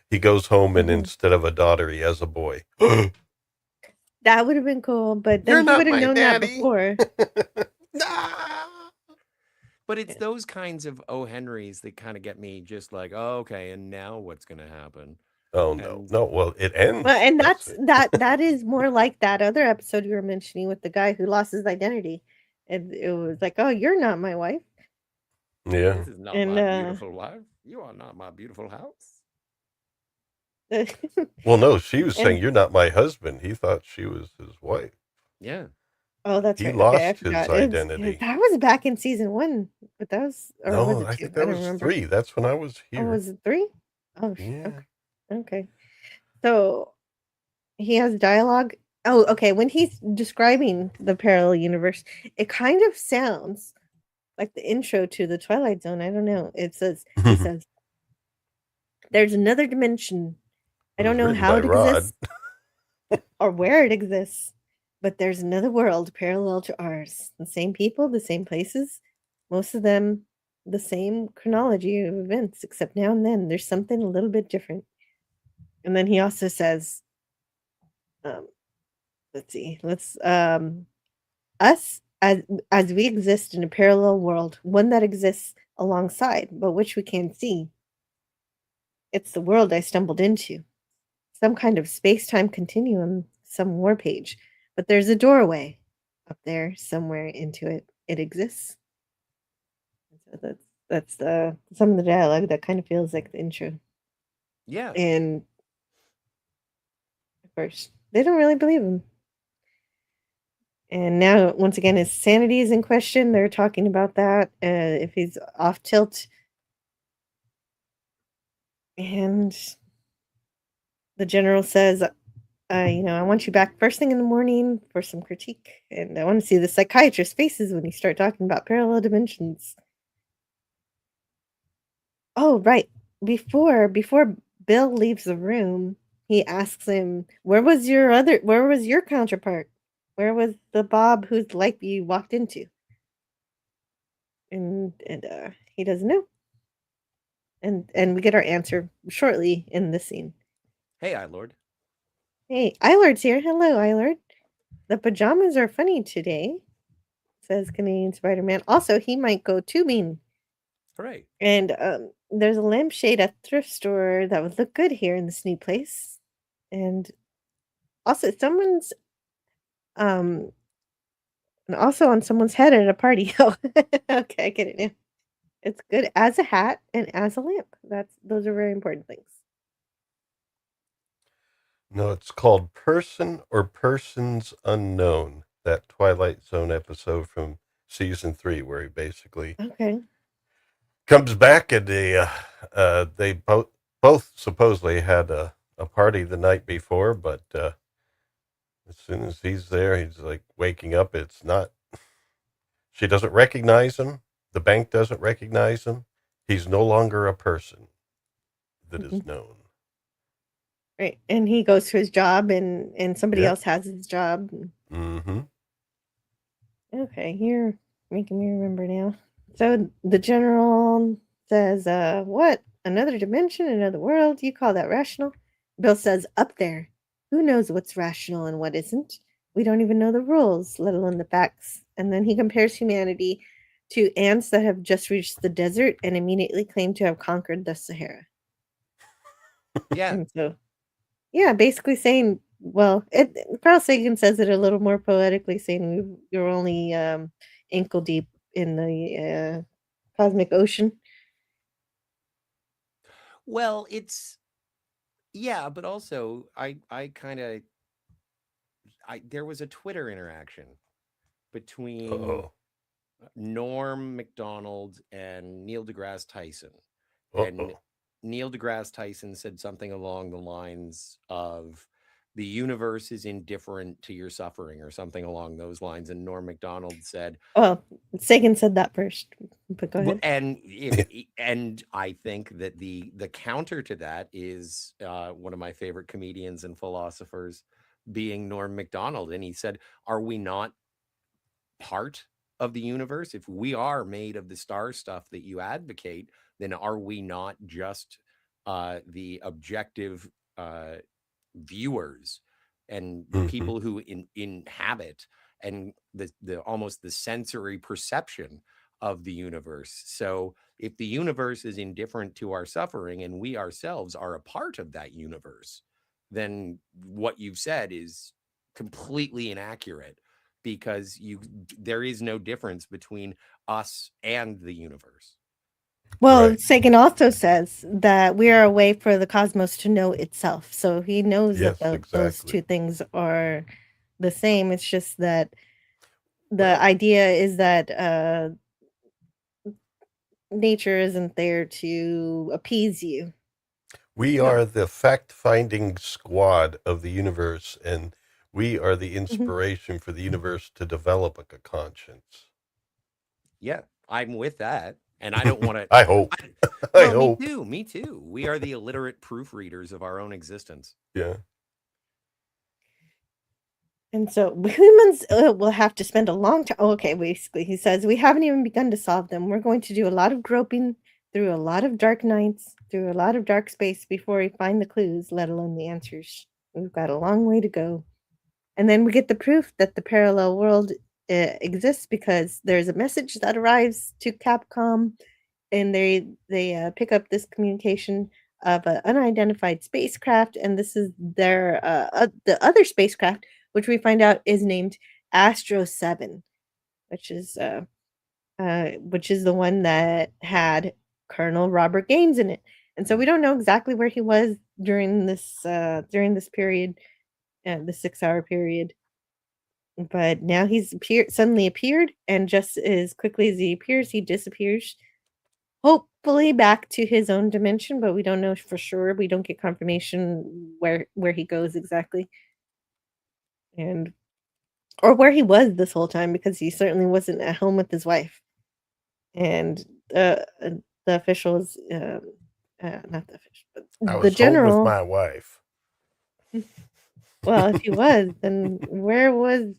he goes home and instead of a daughter, he has a boy. That would have been cool, but then he would have known that before. But it's those kinds of O. Henrys that kind of get me just like, oh, okay, and now what's going to happen? Oh, no. Well, it ends. Well, and that is more like that other episode you were mentioning with the guy who lost his identity. And it was like, oh, you're not my wife. Yeah. This is not my beautiful wife. You are not my beautiful house. Well, no, she was saying, you're not my husband. He thought she was his wife. Yeah. Oh, that's right. He lost his identity. That was back in season 1, but that was... I think that was 3. That's when I was here. Oh, was it 3? Oh, yeah. Okay. So he has dialogue. Oh, okay. When he's describing the parallel universe, it kind of sounds like the intro to the Twilight Zone. I don't know. He says, there's another dimension. I don't know how it exists or where it exists, but there's another world parallel to ours. The same people, the same places, most of them the same chronology of events, except now and then there's something a little bit different. And then he also says, us as we exist in a parallel world, one that exists alongside, but which we can't see. It's the world I stumbled into. Some kind of space-time continuum, some war page. But there's a doorway up there somewhere into it. It exists. So that's some of the dialogue that kind of feels like the intro. Yeah. And of course, they don't really believe him. And now, once again, his sanity is in question. They're talking about that, if he's off tilt. And the general says, I want you back first thing in the morning for some critique. And I want to see the psychiatrist's faces when you start talking about parallel dimensions. Oh, right. Before Bill leaves the room, he asks him, where was your counterpart? Where was the Bob whose life you walked into? And he doesn't know. And we get our answer shortly in this scene. Hey, Ilord. Hey, Ilord's here. Hello, Ilord. The pajamas are funny today, says Canadian Spider-Man. Also, he might go tubing. Hooray. And there's a lampshade at the thrift store that would look good here in this new place. And also, someone's and also on someone's head at a party. Oh, okay, I get it now. It's good as a hat and as a lamp. Those are very important things. No, it's called Person or Persons Unknown. That Twilight Zone episode from season 3, where he basically comes back and they both supposedly had a party the night before, but as soon as he's there, he's like waking up. It's not. She doesn't recognize him. The bank doesn't recognize him. He's no longer a person that is known. Right. And he goes to his job and somebody else has his job. Mm-hmm. Okay, you're making me remember now. So the general says, what? Another dimension, another world? You call that rational? Bill says, up there. Who knows what's rational and what isn't? We don't even know the rules, let alone the facts. And then he compares humanity to ants that have just reached the desert and immediately claim to have conquered the Sahara. Yeah. And so, yeah, basically saying, well, Carl Sagan says it a little more poetically, saying you're only ankle deep in the cosmic ocean. Well, yeah, but also I there was a Twitter interaction between Norm Macdonald and Neil deGrasse Tyson. And Neil deGrasse Tyson said something along the lines of, the universe is indifferent to your suffering, or something along those lines. And Norm Macdonald said, well, Sagan said that first, but go ahead. And I think that the counter to that is one of my favorite comedians and philosophers, being Norm Macdonald. And he said, are we not part of the universe? If we are made of the star stuff that you advocate, then are we not just the objective viewers and people who inhabit and the almost the sensory perception of the universe? So if the universe is indifferent to our suffering and we ourselves are a part of that universe, then what you've said is completely inaccurate, because there is no difference between us and the universe. Well, right. Sagan also says that we are a way for the cosmos to know itself. So he knows that those two things are the same. It's just that the idea is that nature isn't there to appease you. We are the fact-finding squad of the universe, and we are the inspiration for the universe to develop a conscience. Yeah, I'm with that. And I don't want to... I hope. I hope. Me too. We are the illiterate proofreaders of our own existence. Yeah. And so humans will have to spend a long time... okay, basically, he says, we haven't even begun to solve them. We're going to do a lot of groping through a lot of dark nights, through a lot of dark space before we find the clues, let alone the answers. We've got a long way to go. And then we get the proof that the parallel world exists, because there's a message that arrives to Capcom, and they pick up this communication of an unidentified spacecraft, and this is their the other spacecraft, which we find out is named Astro 7, which is the one that had Colonel Robert Gaines in it. And so we don't know exactly where he was during this period, the 6-hour period. But now he's suddenly appeared, and just as quickly as he appears, he disappears. Hopefully back to his own dimension, but we don't know for sure. We don't get confirmation where he goes exactly, or where he was this whole time, because he certainly wasn't at home with his wife. And the officials, not the official, but I was the general home with my wife. Well, if he was, then where was?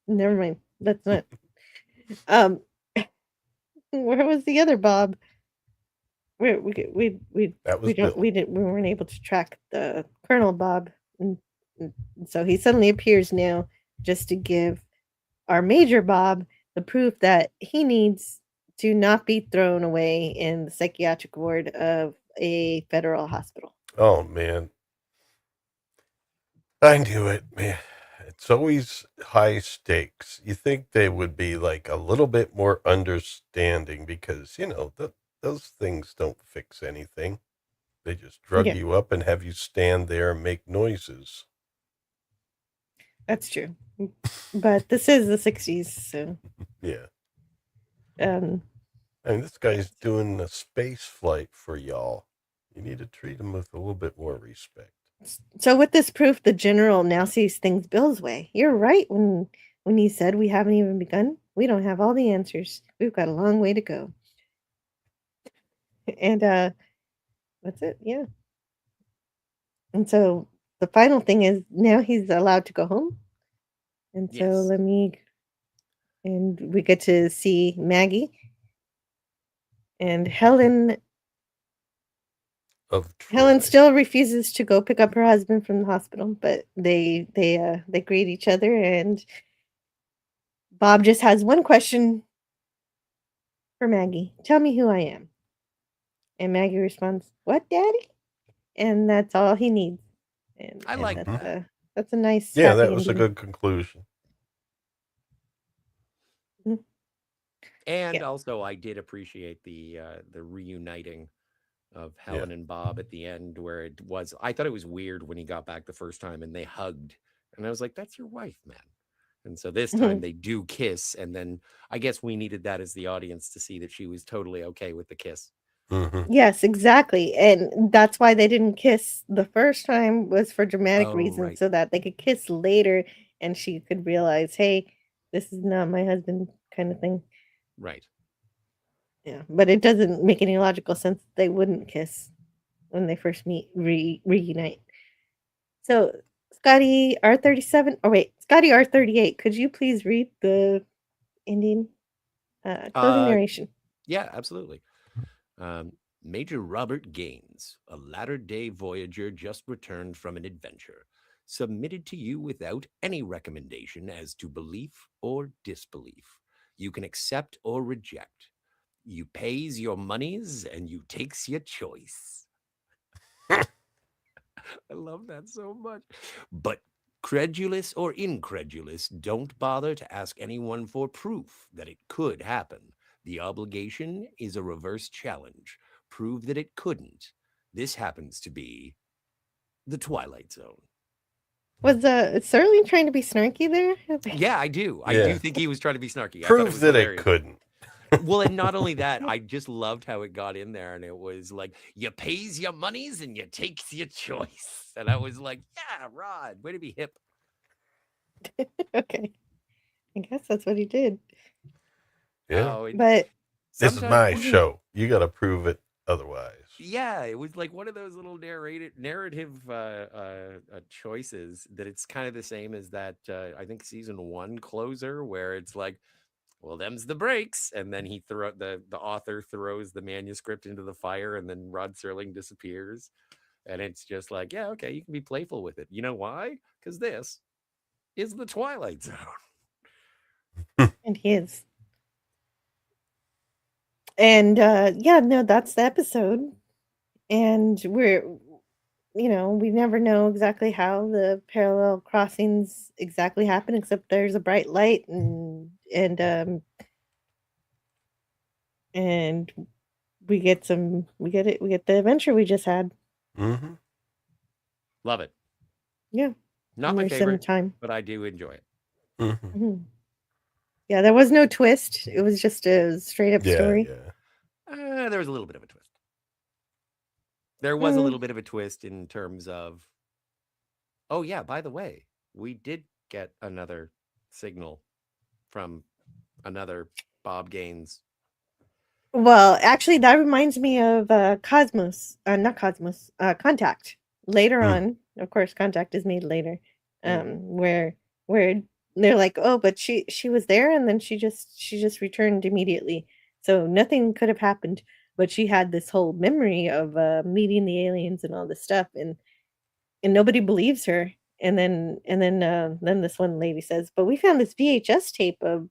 Never mind. That's not. Where was the other Bob? We weren't able to track the Colonel Bob, and so he suddenly appears now, just to give our Major Bob the proof that he needs to not be thrown away in the psychiatric ward of a federal hospital. Oh man, I knew it, man. It's always high stakes. You think they would be like a little bit more understanding, because, those things don't fix anything. They just drug you up and have you stand there and make noises. That's true. But this is the 60s, so... yeah. This guy's doing a space flight for y'all. You need to treat him with a little bit more respect. So with this proof, the general now sees things Bill's way. You're right when he said we haven't even begun. We don't have all the answers. We've got a long way to go. And that's it, yeah. And so the final thing is, now he's allowed to go home. And so we get to see Maggie and Helen. Helen still refuses to go pick up her husband from the hospital, but they greet each other, and Bob just has one question for Maggie. Tell me who I am. And Maggie responds, "What, Daddy?" And that's all he needs. And I like that's that. That's a nice Yeah, happy that was a ending. good conclusion. Mhm. And Yeah. also, I did appreciate the reuniting of Helen and Bob at the end, where it was. I thought it was weird when he got back the first time and they hugged, and I was like, "That's your wife, man." And so this time Mhm. they do kiss, and then I guess we needed that as the audience to see that she was totally okay with the kiss. Mm-hmm. Yes, exactly. And that's why they didn't kiss the first time, was for dramatic Oh, reasons, right, so that they could kiss later and she could realize, hey, this is not my husband, kind of thing. right. Yeah. But it doesn't make any logical sense that they wouldn't kiss when they first reunite. So Scotty R37, oh wait, Scotty R38, could you please read the ending closing Uh, narration? yeah, absolutely. Major Robert Gaines, a latter-day voyager just returned from an adventure, submitted to you without any recommendation as to belief or disbelief. You can accept or reject. You pays your monies and you takes your choice. I love that so much. But credulous or incredulous, don't bother to ask anyone for proof that it could happen. The obligation is a reverse challenge. Prove that it couldn't. This happens to be the Twilight Zone. Was Sterling trying to be snarky there? Yeah, I do. I do Yeah. think he was trying to be snarky. I thought it Prove was that it hilarious. couldn't. Well, and not only that, I just loved how it got in there, and it was like, you pays your monies and you takes your choice. And I was like, yeah, Rod, way to be hip. Okay. I guess that's what he did. Yeah. Oh, But This is my Mhm. show. You got to prove it otherwise. yeah, it was like one of those little narrative choices that it's kind of the same as that I think season 1 closer, where it's like, well, them's the breaks, and then the author throws the manuscript into the fire, and then Rod Serling disappears, and it's just like, yeah, okay, you can be playful with it. You know why? Because this is the Twilight Zone. and he is. And yeah, no, that's the episode. And we never know exactly how the parallel crossings exactly happen, except there's a bright light and we get the adventure we just had. Mm-hmm. Love it. Yeah. Not And my there's some favorite, time. but I do enjoy it. Mm-hmm. Mhm. Yeah, there was no twist. It was just a straight up Yeah, story. yeah. There was a little bit of a twist. There was a Mm. little bit of a twist in terms of, oh yeah, by the way, we did get another signal from another Bob Gaines. Well, actually, that reminds me of Cosmos. Not Cosmos. Contact. Later on, of course, Contact is made later. Where they're like, oh, but she was there, and then she just returned immediately. So nothing could have happened. But she had this whole memory of meeting the aliens and all this stuff, and nobody believes her. And then this one lady says, "But we found this VHS tape of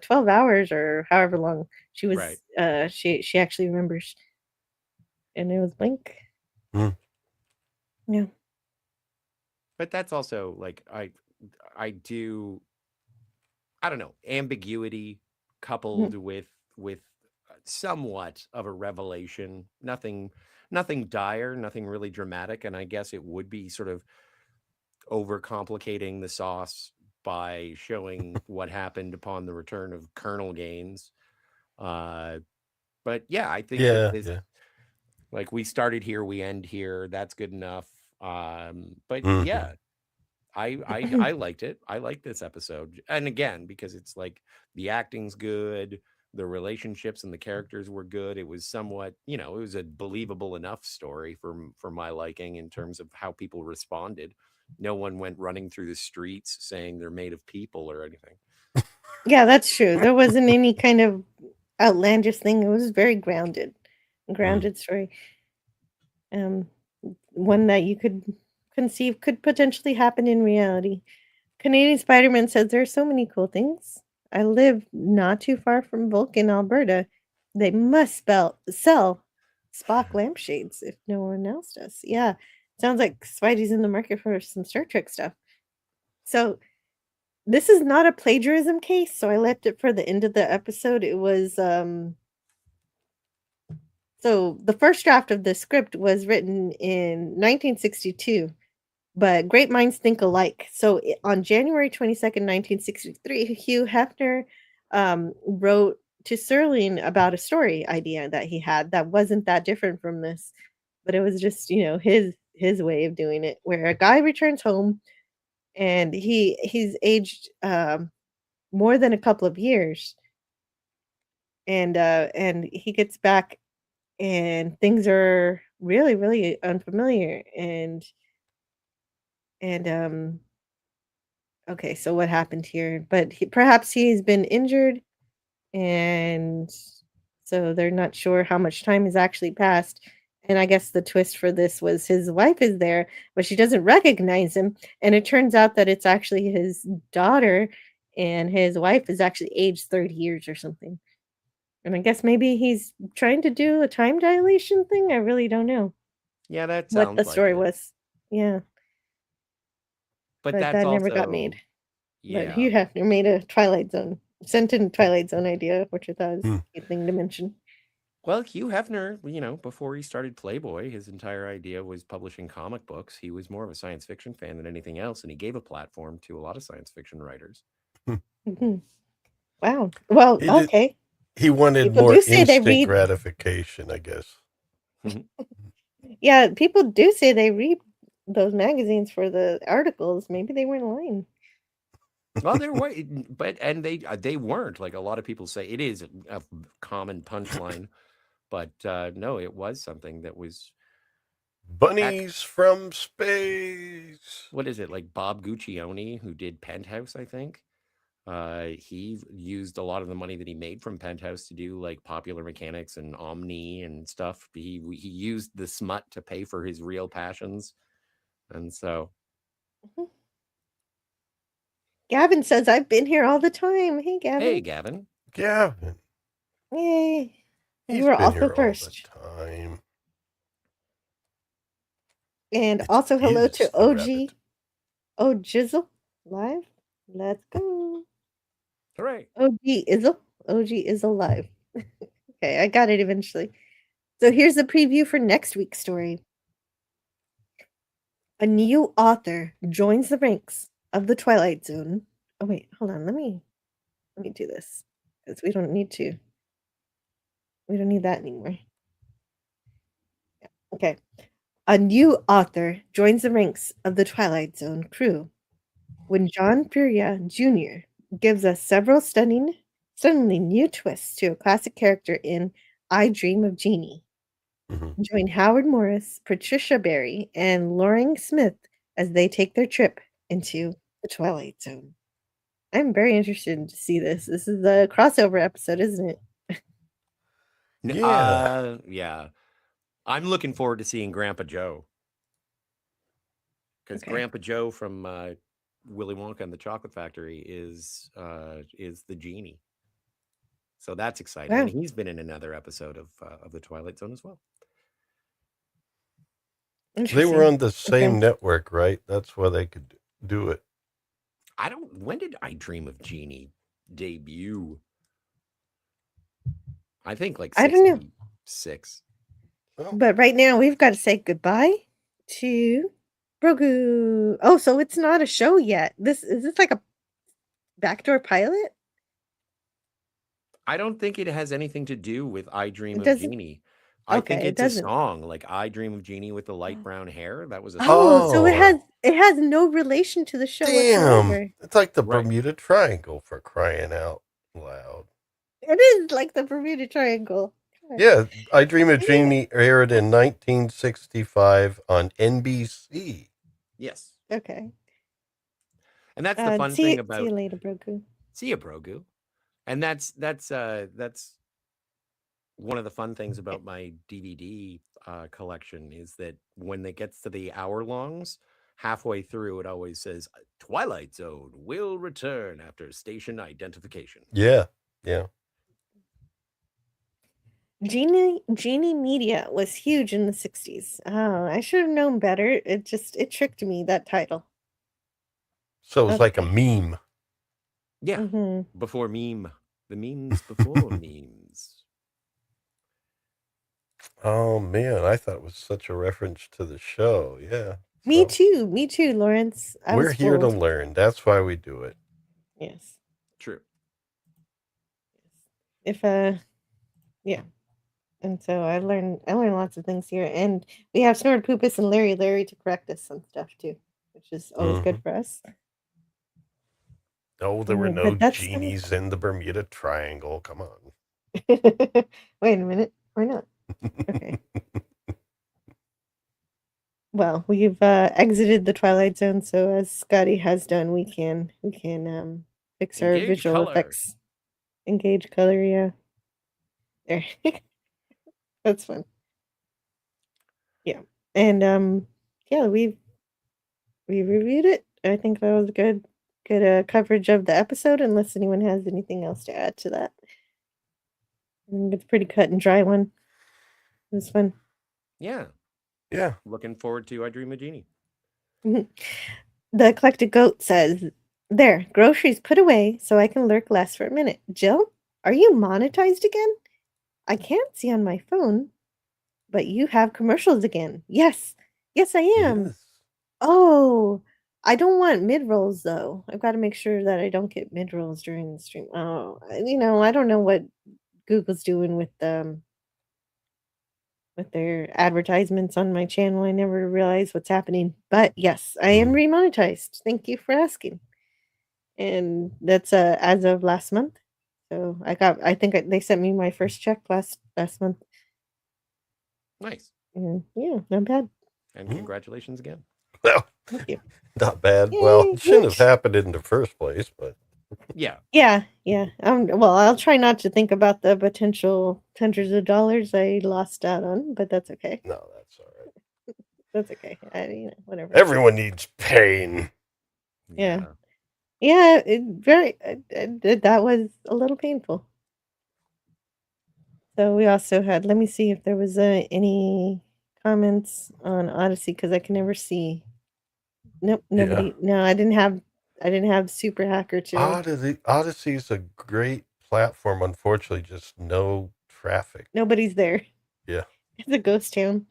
12 hours or however long she was Right. she actually remembers." And it was Blink. Mm. Yeah. But that's also like I don't know, ambiguity coupled with somewhat of a revelation. Nothing dire, nothing really dramatic, and I guess it would be sort of overcomplicating the sauce by showing what happened upon the return of Colonel Gaines. But yeah, I think that Yeah, this, yeah. like, we started here, we end here. That's good enough. But Mm-hmm. yeah, I liked it. I liked this episode, and again, because it's like the acting's good, the relationships and the characters were good. It was somewhat, it was a believable enough story for my liking in terms of how people responded. No one went running through the streets saying they're made of people or anything. Yeah, that's true. There wasn't any kind of outlandish thing. It was very grounded story. One that you could conceive could potentially happen in reality. Canadian Spider-Man says there are so many cool things. I live not too far from Vulcan, Alberta. They must sell Spock lampshades if no one else does. Yeah. Sounds like Spidey's in the market for some Star Trek stuff. So this is not a plagiarism case, so I left it for the end of the episode. It was so the first draft of the script was written in 1962, but great minds think alike. So on January 22nd, 1963, Hugh Hefner wrote to Serling about a story idea that he had that wasn't that different from this, but it was just, his way of doing it, where a guy returns home and he's aged more than a couple of years, and he gets back and things are really, really unfamiliar, and okay, so what happened here? But perhaps he's been injured, and so they're not sure how much time has actually passed. And I guess the twist for this was his wife is there, but she doesn't recognize him, and it turns out that it's actually his daughter, and his wife is actually aged 30 years or something. And I guess maybe he's trying to do a time dilation thing. I really don't know. Yeah, that what sounds the like story it. was. Yeah, But but that's that never got also made. But yeah. Hugh Hefner made a Twilight Zone, sent in Twilight Zone idea, which I thought was a good thing to mention. Well, Hugh Hefner, before he started Playboy, his entire idea was publishing comic books. He was more of a science fiction fan than anything else, and he gave a platform to a lot of science fiction writers. Mhm. Wow. Well, okay. He wanted People more do say they instant read. gratification, I guess. Yeah, people do say they read those magazines for the articles. Maybe they weren't lying. Well, there were, but they weren't. Like a lot of people say, it is a common punchline, but no, it was something that was bunnies from space. What is it, like Bob Guccione, who did Penthouse? I think he used a lot of the money that he made from Penthouse to do like Popular Mechanics and Omni and stuff. He used the smut to pay for his real passions, and so. Gavin says, I've been here all the time. Hey, Gavin. Hey, Gavin. Gavin. Yay. He's You were been also here first. all the time. And also hello to OG. Oh, Jizzle live. Let's go. Hooray. OG Izzle. OG Izzle live. Okay, I got it eventually. So here's the preview for next week's story. A new author joins the ranks of the Twilight Zone. Oh wait, hold on. Let me do this because we don't need that anymore. Yeah. Okay. A new author joins the ranks of the Twilight Zone crew when John Furia Jr. gives us several stunningly new twists to a classic character in I Dream of Jeannie. Mm-hmm. Join Howard Morris, Patricia Barry, and Loring Smith as they take their trip into the Twilight Zone. I'm very interested to see this. This is the crossover episode, isn't it? Yeah. Yeah. I'm looking forward to seeing Grandpa Joe. Because Grandpa Joe from Willy Wonka and the Chocolate Factory is the genie. So that's exciting. Wow. And he's been in another episode of the Twilight Zone as well. They were on the same network, right? That's why they could do it. When did I Dream of Jeannie debut? I think like 66. Well, but right now we've got to say goodbye to Grogu. Oh, so it's not a show yet. Is this like a backdoor pilot? I don't think it has anything to do with I Dream of Jeannie. I think it's a song, like I Dream of Jeannie with the light brown hair. That was a song. So it has no relation to the show whatsoever. It's like the Bermuda Triangle, for crying out loud. It is like the Bermuda Triangle. Yeah, I Dream of Jeannie aired in 1965 on NBC. Yes. Okay. And that's the fun thing about. See you later, Grogu. See you, Grogu. And that's one of the fun things about my DVD collection is that when it gets to the hour longs, halfway through, it always says Twilight Zone will return after station identification. Yeah. Yeah. Genie Media was huge in the 60s. Oh, I should have known better. It tricked me, that title. So it was like a meme. Yeah. Mm-hmm. Before meme. The memes before memes. Oh man, I thought it was such a reference to the show. Yeah. Me too, Lawrence. We're here to learn. That's why we do it. Yes. True. Yeah. And so I learned lots of things here. And we have Snort Poopus and Larry to correct us on stuff too, which is always good for us. Oh, there were no genies in the Bermuda Triangle. Come on. Wait a minute. Why not? Okay. Well, we've exited the Twilight Zone, so as Scotty has done, we can fix our visual effects. Engage color, yeah. There. That's fun. Yeah. And yeah, we reviewed it. I think that was good coverage of the episode, unless anyone has anything else to add to that. I think it's a pretty cut and dry one. It was fun. Yeah. Yeah. Looking forward to I Dream of Jeannie. The Eclectic Goat says, there, groceries put away so I can lurk less for a minute. Jill, are you monetized again? I can't see on my phone, but you have commercials again. Yes, I am. Yes. Oh, I don't want mid-rolls, though. I've got to make sure that I don't get mid-rolls during the stream. Oh, I don't know what Google's doing with their advertisements on my channel. I never realized what's happening. But yes, I am remonetized. Thank you for asking. And that's as of last month. So I think they sent me my first check last month. Nice. Yeah, not bad. And congratulations again. Well, thank you. Not bad. Yay, well, it shouldn't have happened in the first place, but yeah. Well, I'll try not to think about the potential hundreds of dollars I lost out on, but that's okay. No, that's all right. That's okay. Whatever. Everyone needs pain. Yeah. That was a little painful. So we also had, let me see if there was any comments on Odyssey, because I can never see. Nope, nobody. Yeah. No, I didn't have Super Hacker to. Odyssey's a great platform. Unfortunately, just no traffic. Nobody's there. Yeah. It's a ghost town.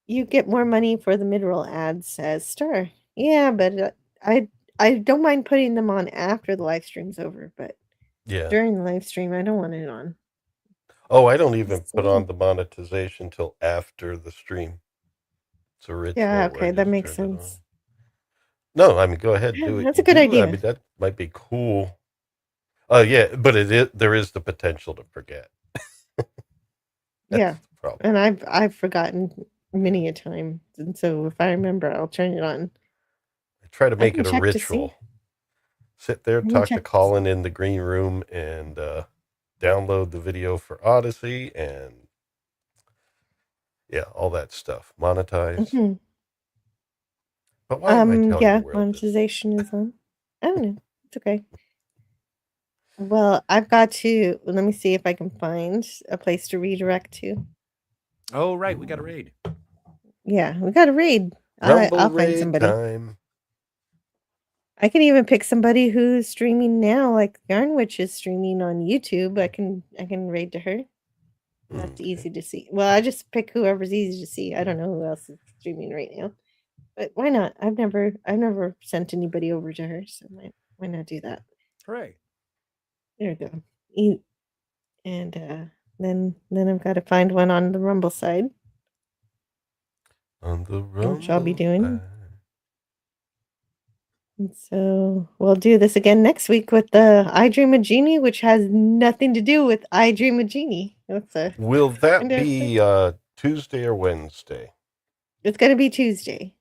You get more money for the mid-roll ads, says Star. Yeah, but I don't mind putting them on after the live stream's over, but during the live stream, I don't want it on. Oh, I don't even put on the monetization till after the stream. It's a ritual. Yeah, okay, that makes sense. No, I mean, go ahead, do it. That's a good idea. I mean, that might be cool. Yeah, but there is the potential to forget. Yeah, the problem. And I've forgotten many a time, and so if I remember, I'll turn it on. I try to make it a ritual. Sit there, talk to Colin in the green room, and download the video for Odyssey, and all that stuff. Monetize. Mm-hmm. But why am I telling you where monetization is on? I don't know. It's okay. Well, I've got to. Let me see if I can find a place to redirect to. Oh, right. We got a raid. Yeah, we got a raid. I'll find somebody. Time. I can even pick somebody who's streaming now, like Yarnwitch is streaming on YouTube. I can raid to her. That's easy to see. Well, I just pick whoever's easy to see. I don't know who else is streaming right now, but why not? I've never sent anybody over to her, so why not do that? Hooray! There we go. And then I've got to find one on the Rumble side. On the Rumble, which I'll be doing. And so we'll do this again next week with the I Dream of Jeannie, which has nothing to do with I Dream of Jeannie. Will that be Tuesday or Wednesday? It's going to be Tuesday.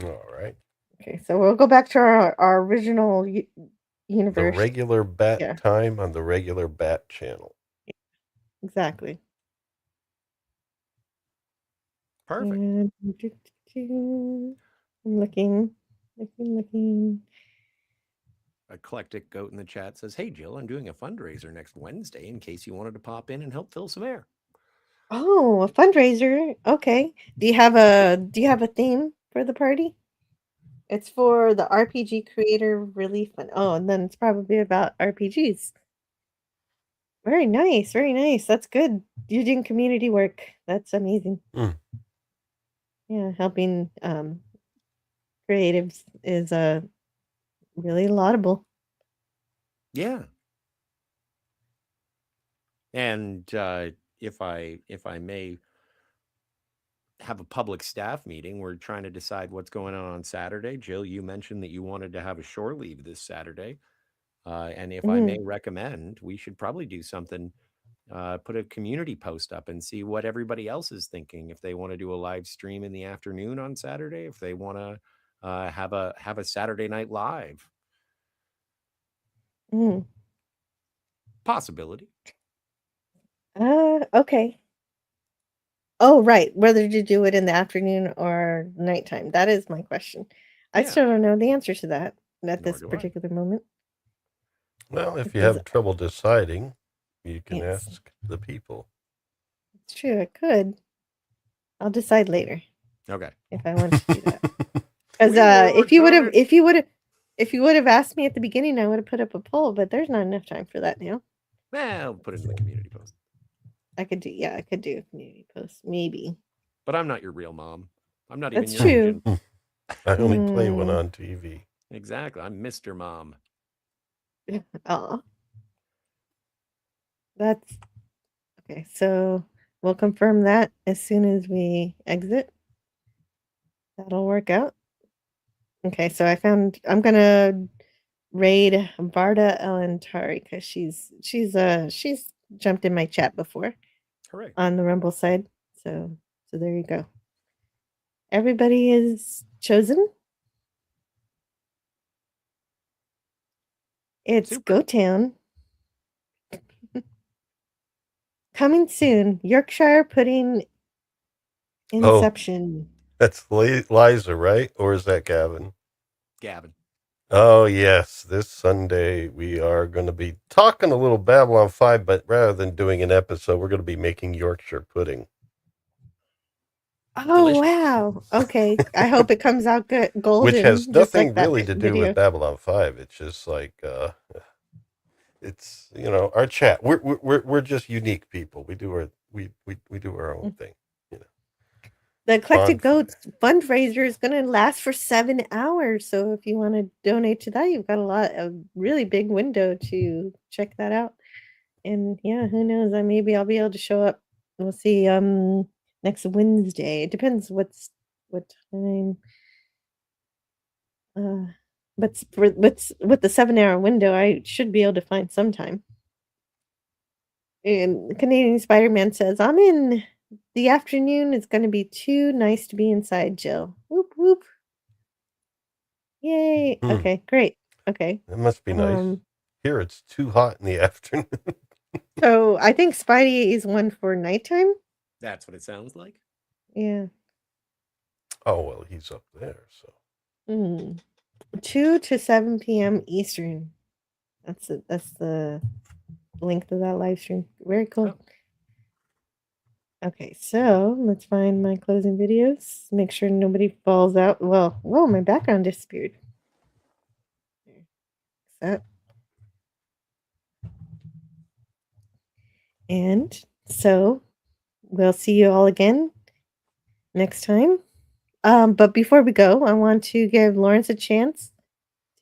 All right. Okay, so we'll go back to our original universe. The regular bat time on the regular bat channel. Exactly. Perfect. I'm looking. Eclectic Goat in the chat says, "Hey Jill, I'm doing a fundraiser next Wednesday in case you wanted to pop in and help fill some air." Oh, a fundraiser. Okay. Do you have a theme for the party? It's for the RPG Creator Relief Fund. Oh, and then it's probably about RPGs. Very nice, very nice. That's good. You're doing community work. That's amazing. Yeah, helping creatives is really laudable. Yeah. And if I may have a public staff meeting, we're trying to decide what's going on Saturday. Jill, you mentioned that you wanted to have a shore leave this Saturday. And if I may recommend, we should probably do something, put a community post up and see what everybody else is thinking. If they want to do a live stream in the afternoon on Saturday, if they want to have a Saturday night live. Possibility. Okay. Oh, right. Whether to do it in the afternoon or nighttime. That is my question. I still don't know the answer to that at this particular moment. Well, if you have trouble deciding, you can Yes. ask the people. It's true. I could. I'll decide later. Okay. If I want to do that. Because if you would have asked me at the beginning, I would have put up a poll, but there's not enough time for that now. Well, put it in the community post. I could do a community post, maybe. But I'm not your real mom. I'm not That's even your true. agent. I only play one on TV. Exactly. I'm Mr. Mom. Oh. That's okay. So we'll confirm that as soon as we exit. That'll work out. Okay, so I'm gonna raid Varda Elentari because she's jumped in my chat before. Hooray. On the Rumble side. So there you go. Everybody is chosen. It's Go Town. Coming soon. Yorkshire Pudding Inception. Oh, that's Liza, right? Or is that Gavin? Gavin. Oh, yes. This Sunday, we are going to be talking a little Babylon 5, but rather than doing an episode, we're going to be making Yorkshire pudding. Oh, delicious. Wow. Okay. I hope it comes out good, golden. Which has nothing like really to do with Babylon 5. It's just like, it's, our chat. We're just unique people. We do our own thing. The Eclectic Goats fundraiser is going to last for 7 hours. So if you want to donate to that, you've got a really big window to check that out. And yeah, who knows? Maybe I'll be able to show up. We'll see. Next Wednesday. It depends what time. But with the 7 hour window, I should be able to find some time. And Canadian Spider-Man says, I'm in. The afternoon is going to be too nice to be inside, Jill. Whoop, whoop. Yay. Okay, great. Okay. It must be nice. Here it's too hot in the afternoon. So I think Spidey is one for nighttime. That's what it sounds like. Yeah. Oh, well, he's up there, so. 2 to 7 p.m. Eastern. That's the length of that live stream. Very cool. Oh. Okay, so let's find my closing videos. Make sure nobody falls out. Well, whoa, my background disappeared. That. And so we'll see you all again next time. But before we go, I want to give Lawrence a chance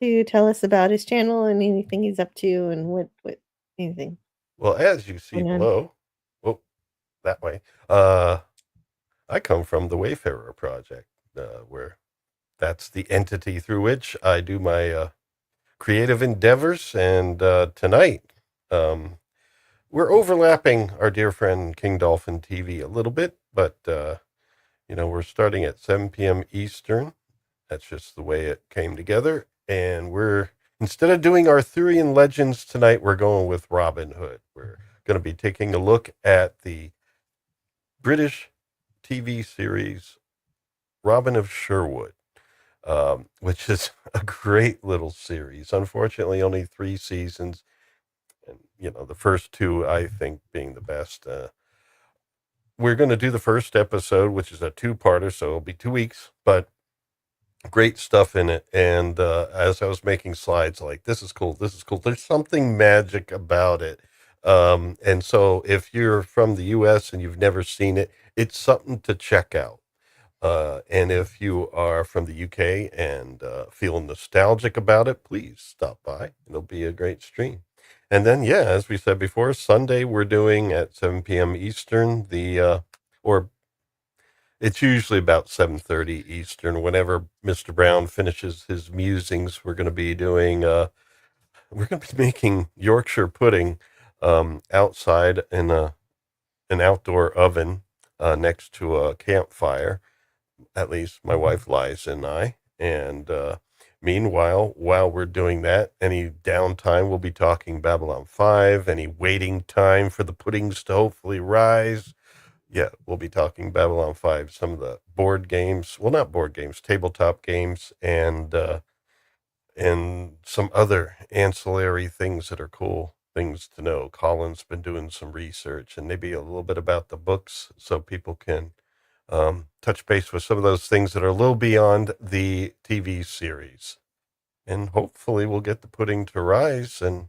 to tell us about his channel and anything he's up to and what anything. Well, as you see below, that way, I come from the Wayfarer Project, where that's the entity through which I do my creative endeavors. And tonight, we're overlapping our dear friend King Dolphin TV a little bit, but we're starting at 7 p.m. Eastern. That's just the way it came together. And instead of doing Arthurian legends tonight, we're going with Robin Hood. We're going to be taking a look at the British TV series Robin of Sherwood. which is a great little series. Unfortunately, only 3 seasons, and the first 2 I think being the best. We're going to do the first episode, which is a 2-parter, so it'll be 2 weeks, but great stuff in it. And as I was making slides, like, this is cool, there's something magic about it. And so if you're from the US and you've never seen it, it's something to check out. And if you are from the UK and feel nostalgic about it, please stop by. It'll be a great stream. And then, yeah, as we said before, Sunday we're doing at 7 p.m. Eastern, or it's usually about 7:30 Eastern. Whenever Mr. Brown finishes his musings, we're going to be making Yorkshire pudding outside in an outdoor oven next to a campfire. At least my wife Liza and I. And meanwhile, while we're doing that, any downtime, we'll be talking Babylon 5. Any waiting time for the puddings to hopefully rise, yeah, we'll be talking Babylon 5, some of the board games, well, not board games, tabletop games, and some other ancillary things that are cool things to know. Colin's been doing some research and maybe a little bit about the books so people can touch base with some of those things that are a little beyond the TV series. And hopefully we'll get the pudding to rise and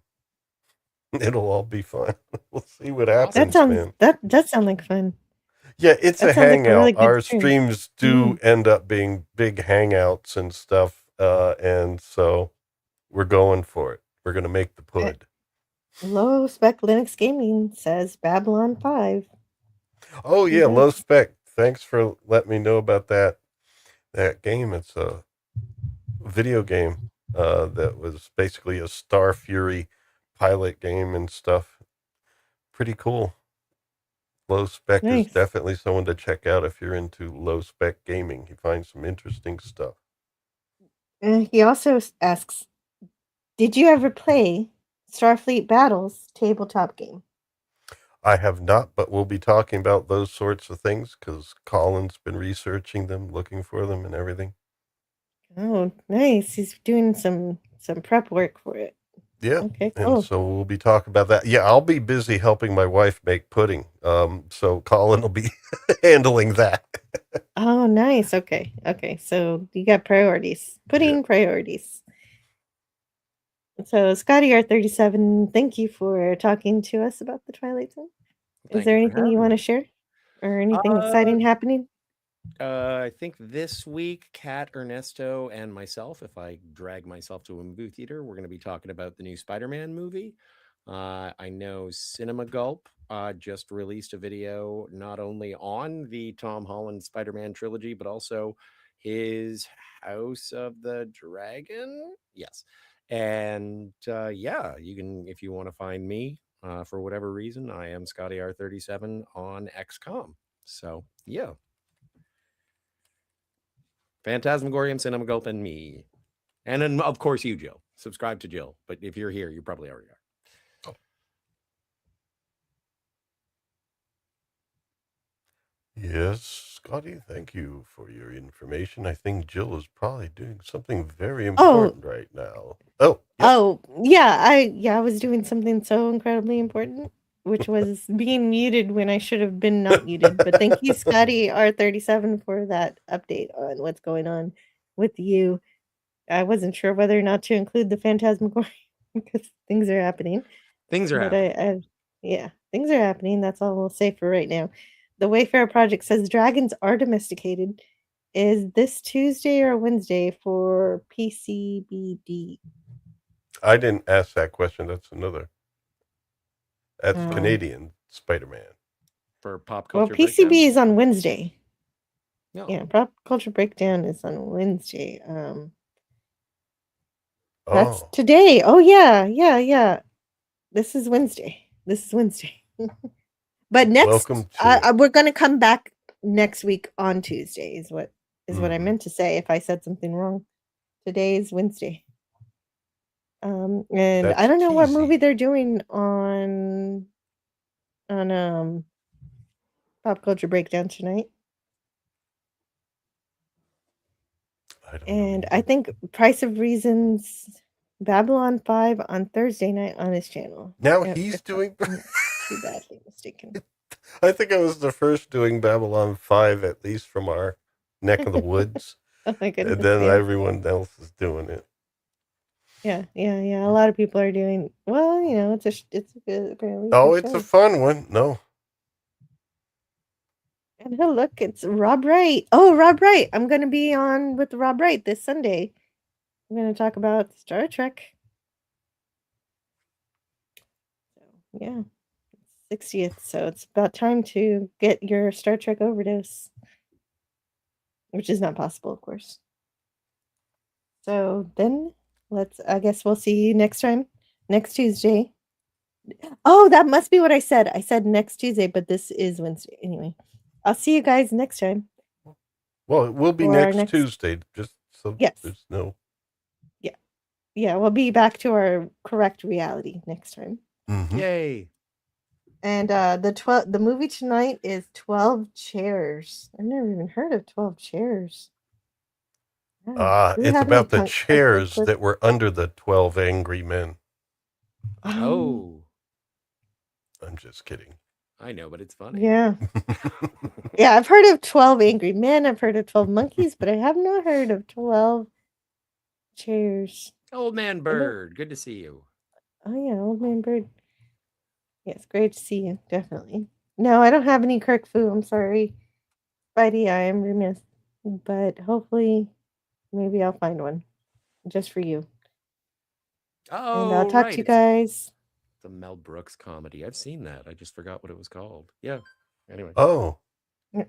it'll all be fun. We'll see what happens, man. That does sound like fun. Yeah, it's a That sounds like a really hangout. good Our stream. streams do end up being big hangouts and stuff. And so we're going for it. We're going to make the pud. Low Spec Linux Gaming says Babylon 5. Oh, yeah, Low Spec. Thanks for letting me know about that game. It's a video game that was basically a Star Fury pilot game and stuff. Pretty cool. Low Spec is definitely someone to check out if you're into low spec gaming. He finds some interesting stuff. He also asks, did you ever play Starfleet Battles tabletop game? I have not, but we'll be talking about those sorts of things because Colin's been researching them, looking for them and everything. Oh, nice. He's doing some prep work for it. Yeah. Okay, cool. And so we'll be talking about that. Yeah, I'll be busy helping my wife make pudding. So Colin will be handling that. Oh, nice. Okay. So you got priorities. Pudding priorities. So Scotty R37, thank you for talking to us about the Twilight Zone. Is there anything you want to share? Or anything exciting happening? I think this week, Kat, Ernesto, and myself, if I drag myself to a movie theater, we're going to be talking about the new Spider-Man movie. I know Cinema Gulp just released a video not only on the Tom Holland Spider-Man trilogy, but also his House of the Dragon. Yes. And yeah, you can, if you want to find me for whatever reason, I am Scotty R37 on XCOM. So yeah. Phantasmagorium, Cinema Gulp, and me. And then, of course, you, Jill. Subscribe to Jill. But if you're here, you probably already are. Oh. Yes, Scotty, thank you for your information. I think Jill is probably doing something very important right now. I was doing something so incredibly important, which was being muted when I should have been not muted. But thank you, Scotty R37, for that update on what's going on with you. I wasn't sure whether or not to include the Phantasmagorium because things are happening. Things are happening. Things are happening. That's all we'll say for right now. The Wayfarer Project says dragons are domesticated. Is this Tuesday or Wednesday for PCBD? I didn't ask that question. That's Canadian Spider-Man. For Pop Culture Breakdown? PCB is on Wednesday. No. Yeah, Pop Culture Breakdown is on Wednesday. That's today. Oh, yeah. This is Wednesday. But next, we're going to come back next week on Tuesday is what I meant to say if I said something wrong. Today is Wednesday. And that's I don't know what movie they're doing on Pop Culture Breakdown tonight. And I think Price of Reason's Babylon 5 on Thursday night on his channel. Now he's doing. I'm not too badly mistaken. I think I was the first doing Babylon 5, at least from our neck of the woods. Oh my goodness. And then everyone else is doing it. Yeah. A lot of people are doing. Well, it's a good. Oh, it's a fun one. No. And look, it's Rob Wright. Oh, Rob Wright. I'm going to be on with Rob Wright this Sunday. I'm going to talk about Star Trek. So, yeah. 60th. So it's about time to get your Star Trek overdose. Which is not possible, of course. So then I guess we'll see you next time. Next Tuesday. Oh, that must be what I said. I said next Tuesday, but this is Wednesday. Anyway. I'll see you guys next time. Well, it will be next Tuesday, just so there's no. Yeah, we'll be back to our correct reality next time. Mm-hmm. Yay! And the movie tonight is 12 Chairs. I've never even heard of 12 Chairs. It's about the chairs that were under the 12 angry men. Oh. I'm just kidding. I know, but it's funny. Yeah. Yeah, I've heard of 12 Angry Men. I've heard of 12 Monkeys, but I have not heard of 12 Chairs. Old Man Bird, good to see you. Oh, yeah, Old Man Bird. Yes, great to see you, definitely. No, I don't have any Kirk Fu. I'm sorry. Spidey, I am remiss. But hopefully, maybe I'll find one just for you. Oh, and I'll talk to you guys. The Mel Brooks comedy. I've seen that. I just forgot what it was called. Yeah. Anyway. Oh. Yeah.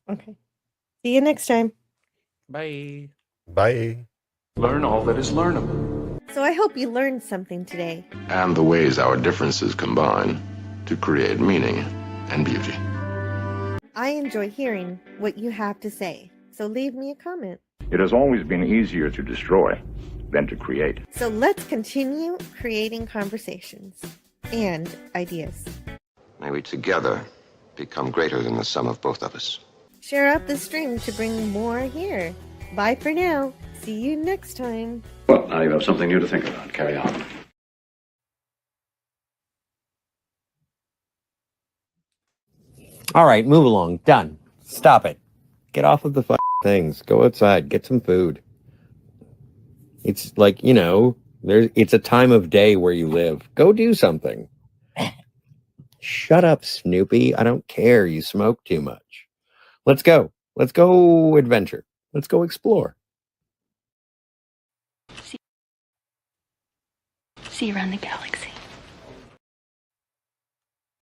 Okay. See you next time. Bye. Bye. Learn all that is learnable. So I hope you learned something today. And the ways our differences combine to create meaning and beauty. I enjoy hearing what you have to say. So leave me a comment. It has always been easier to destroy than to create. So let's continue creating conversations and ideas. May we together become greater than the sum of both of us. Share out the stream to bring more here. Bye for now. See you next time. Well, now you have something new to think about. Carry on. All right, move along. Done. Stop it. Get off of the things. Go outside. Get some food. It's like, it's a time of day where you live. Go do something. Shut up, Snoopy. I don't care. You smoke too much. Let's go. Let's go adventure. Let's go explore. See you around the galaxy.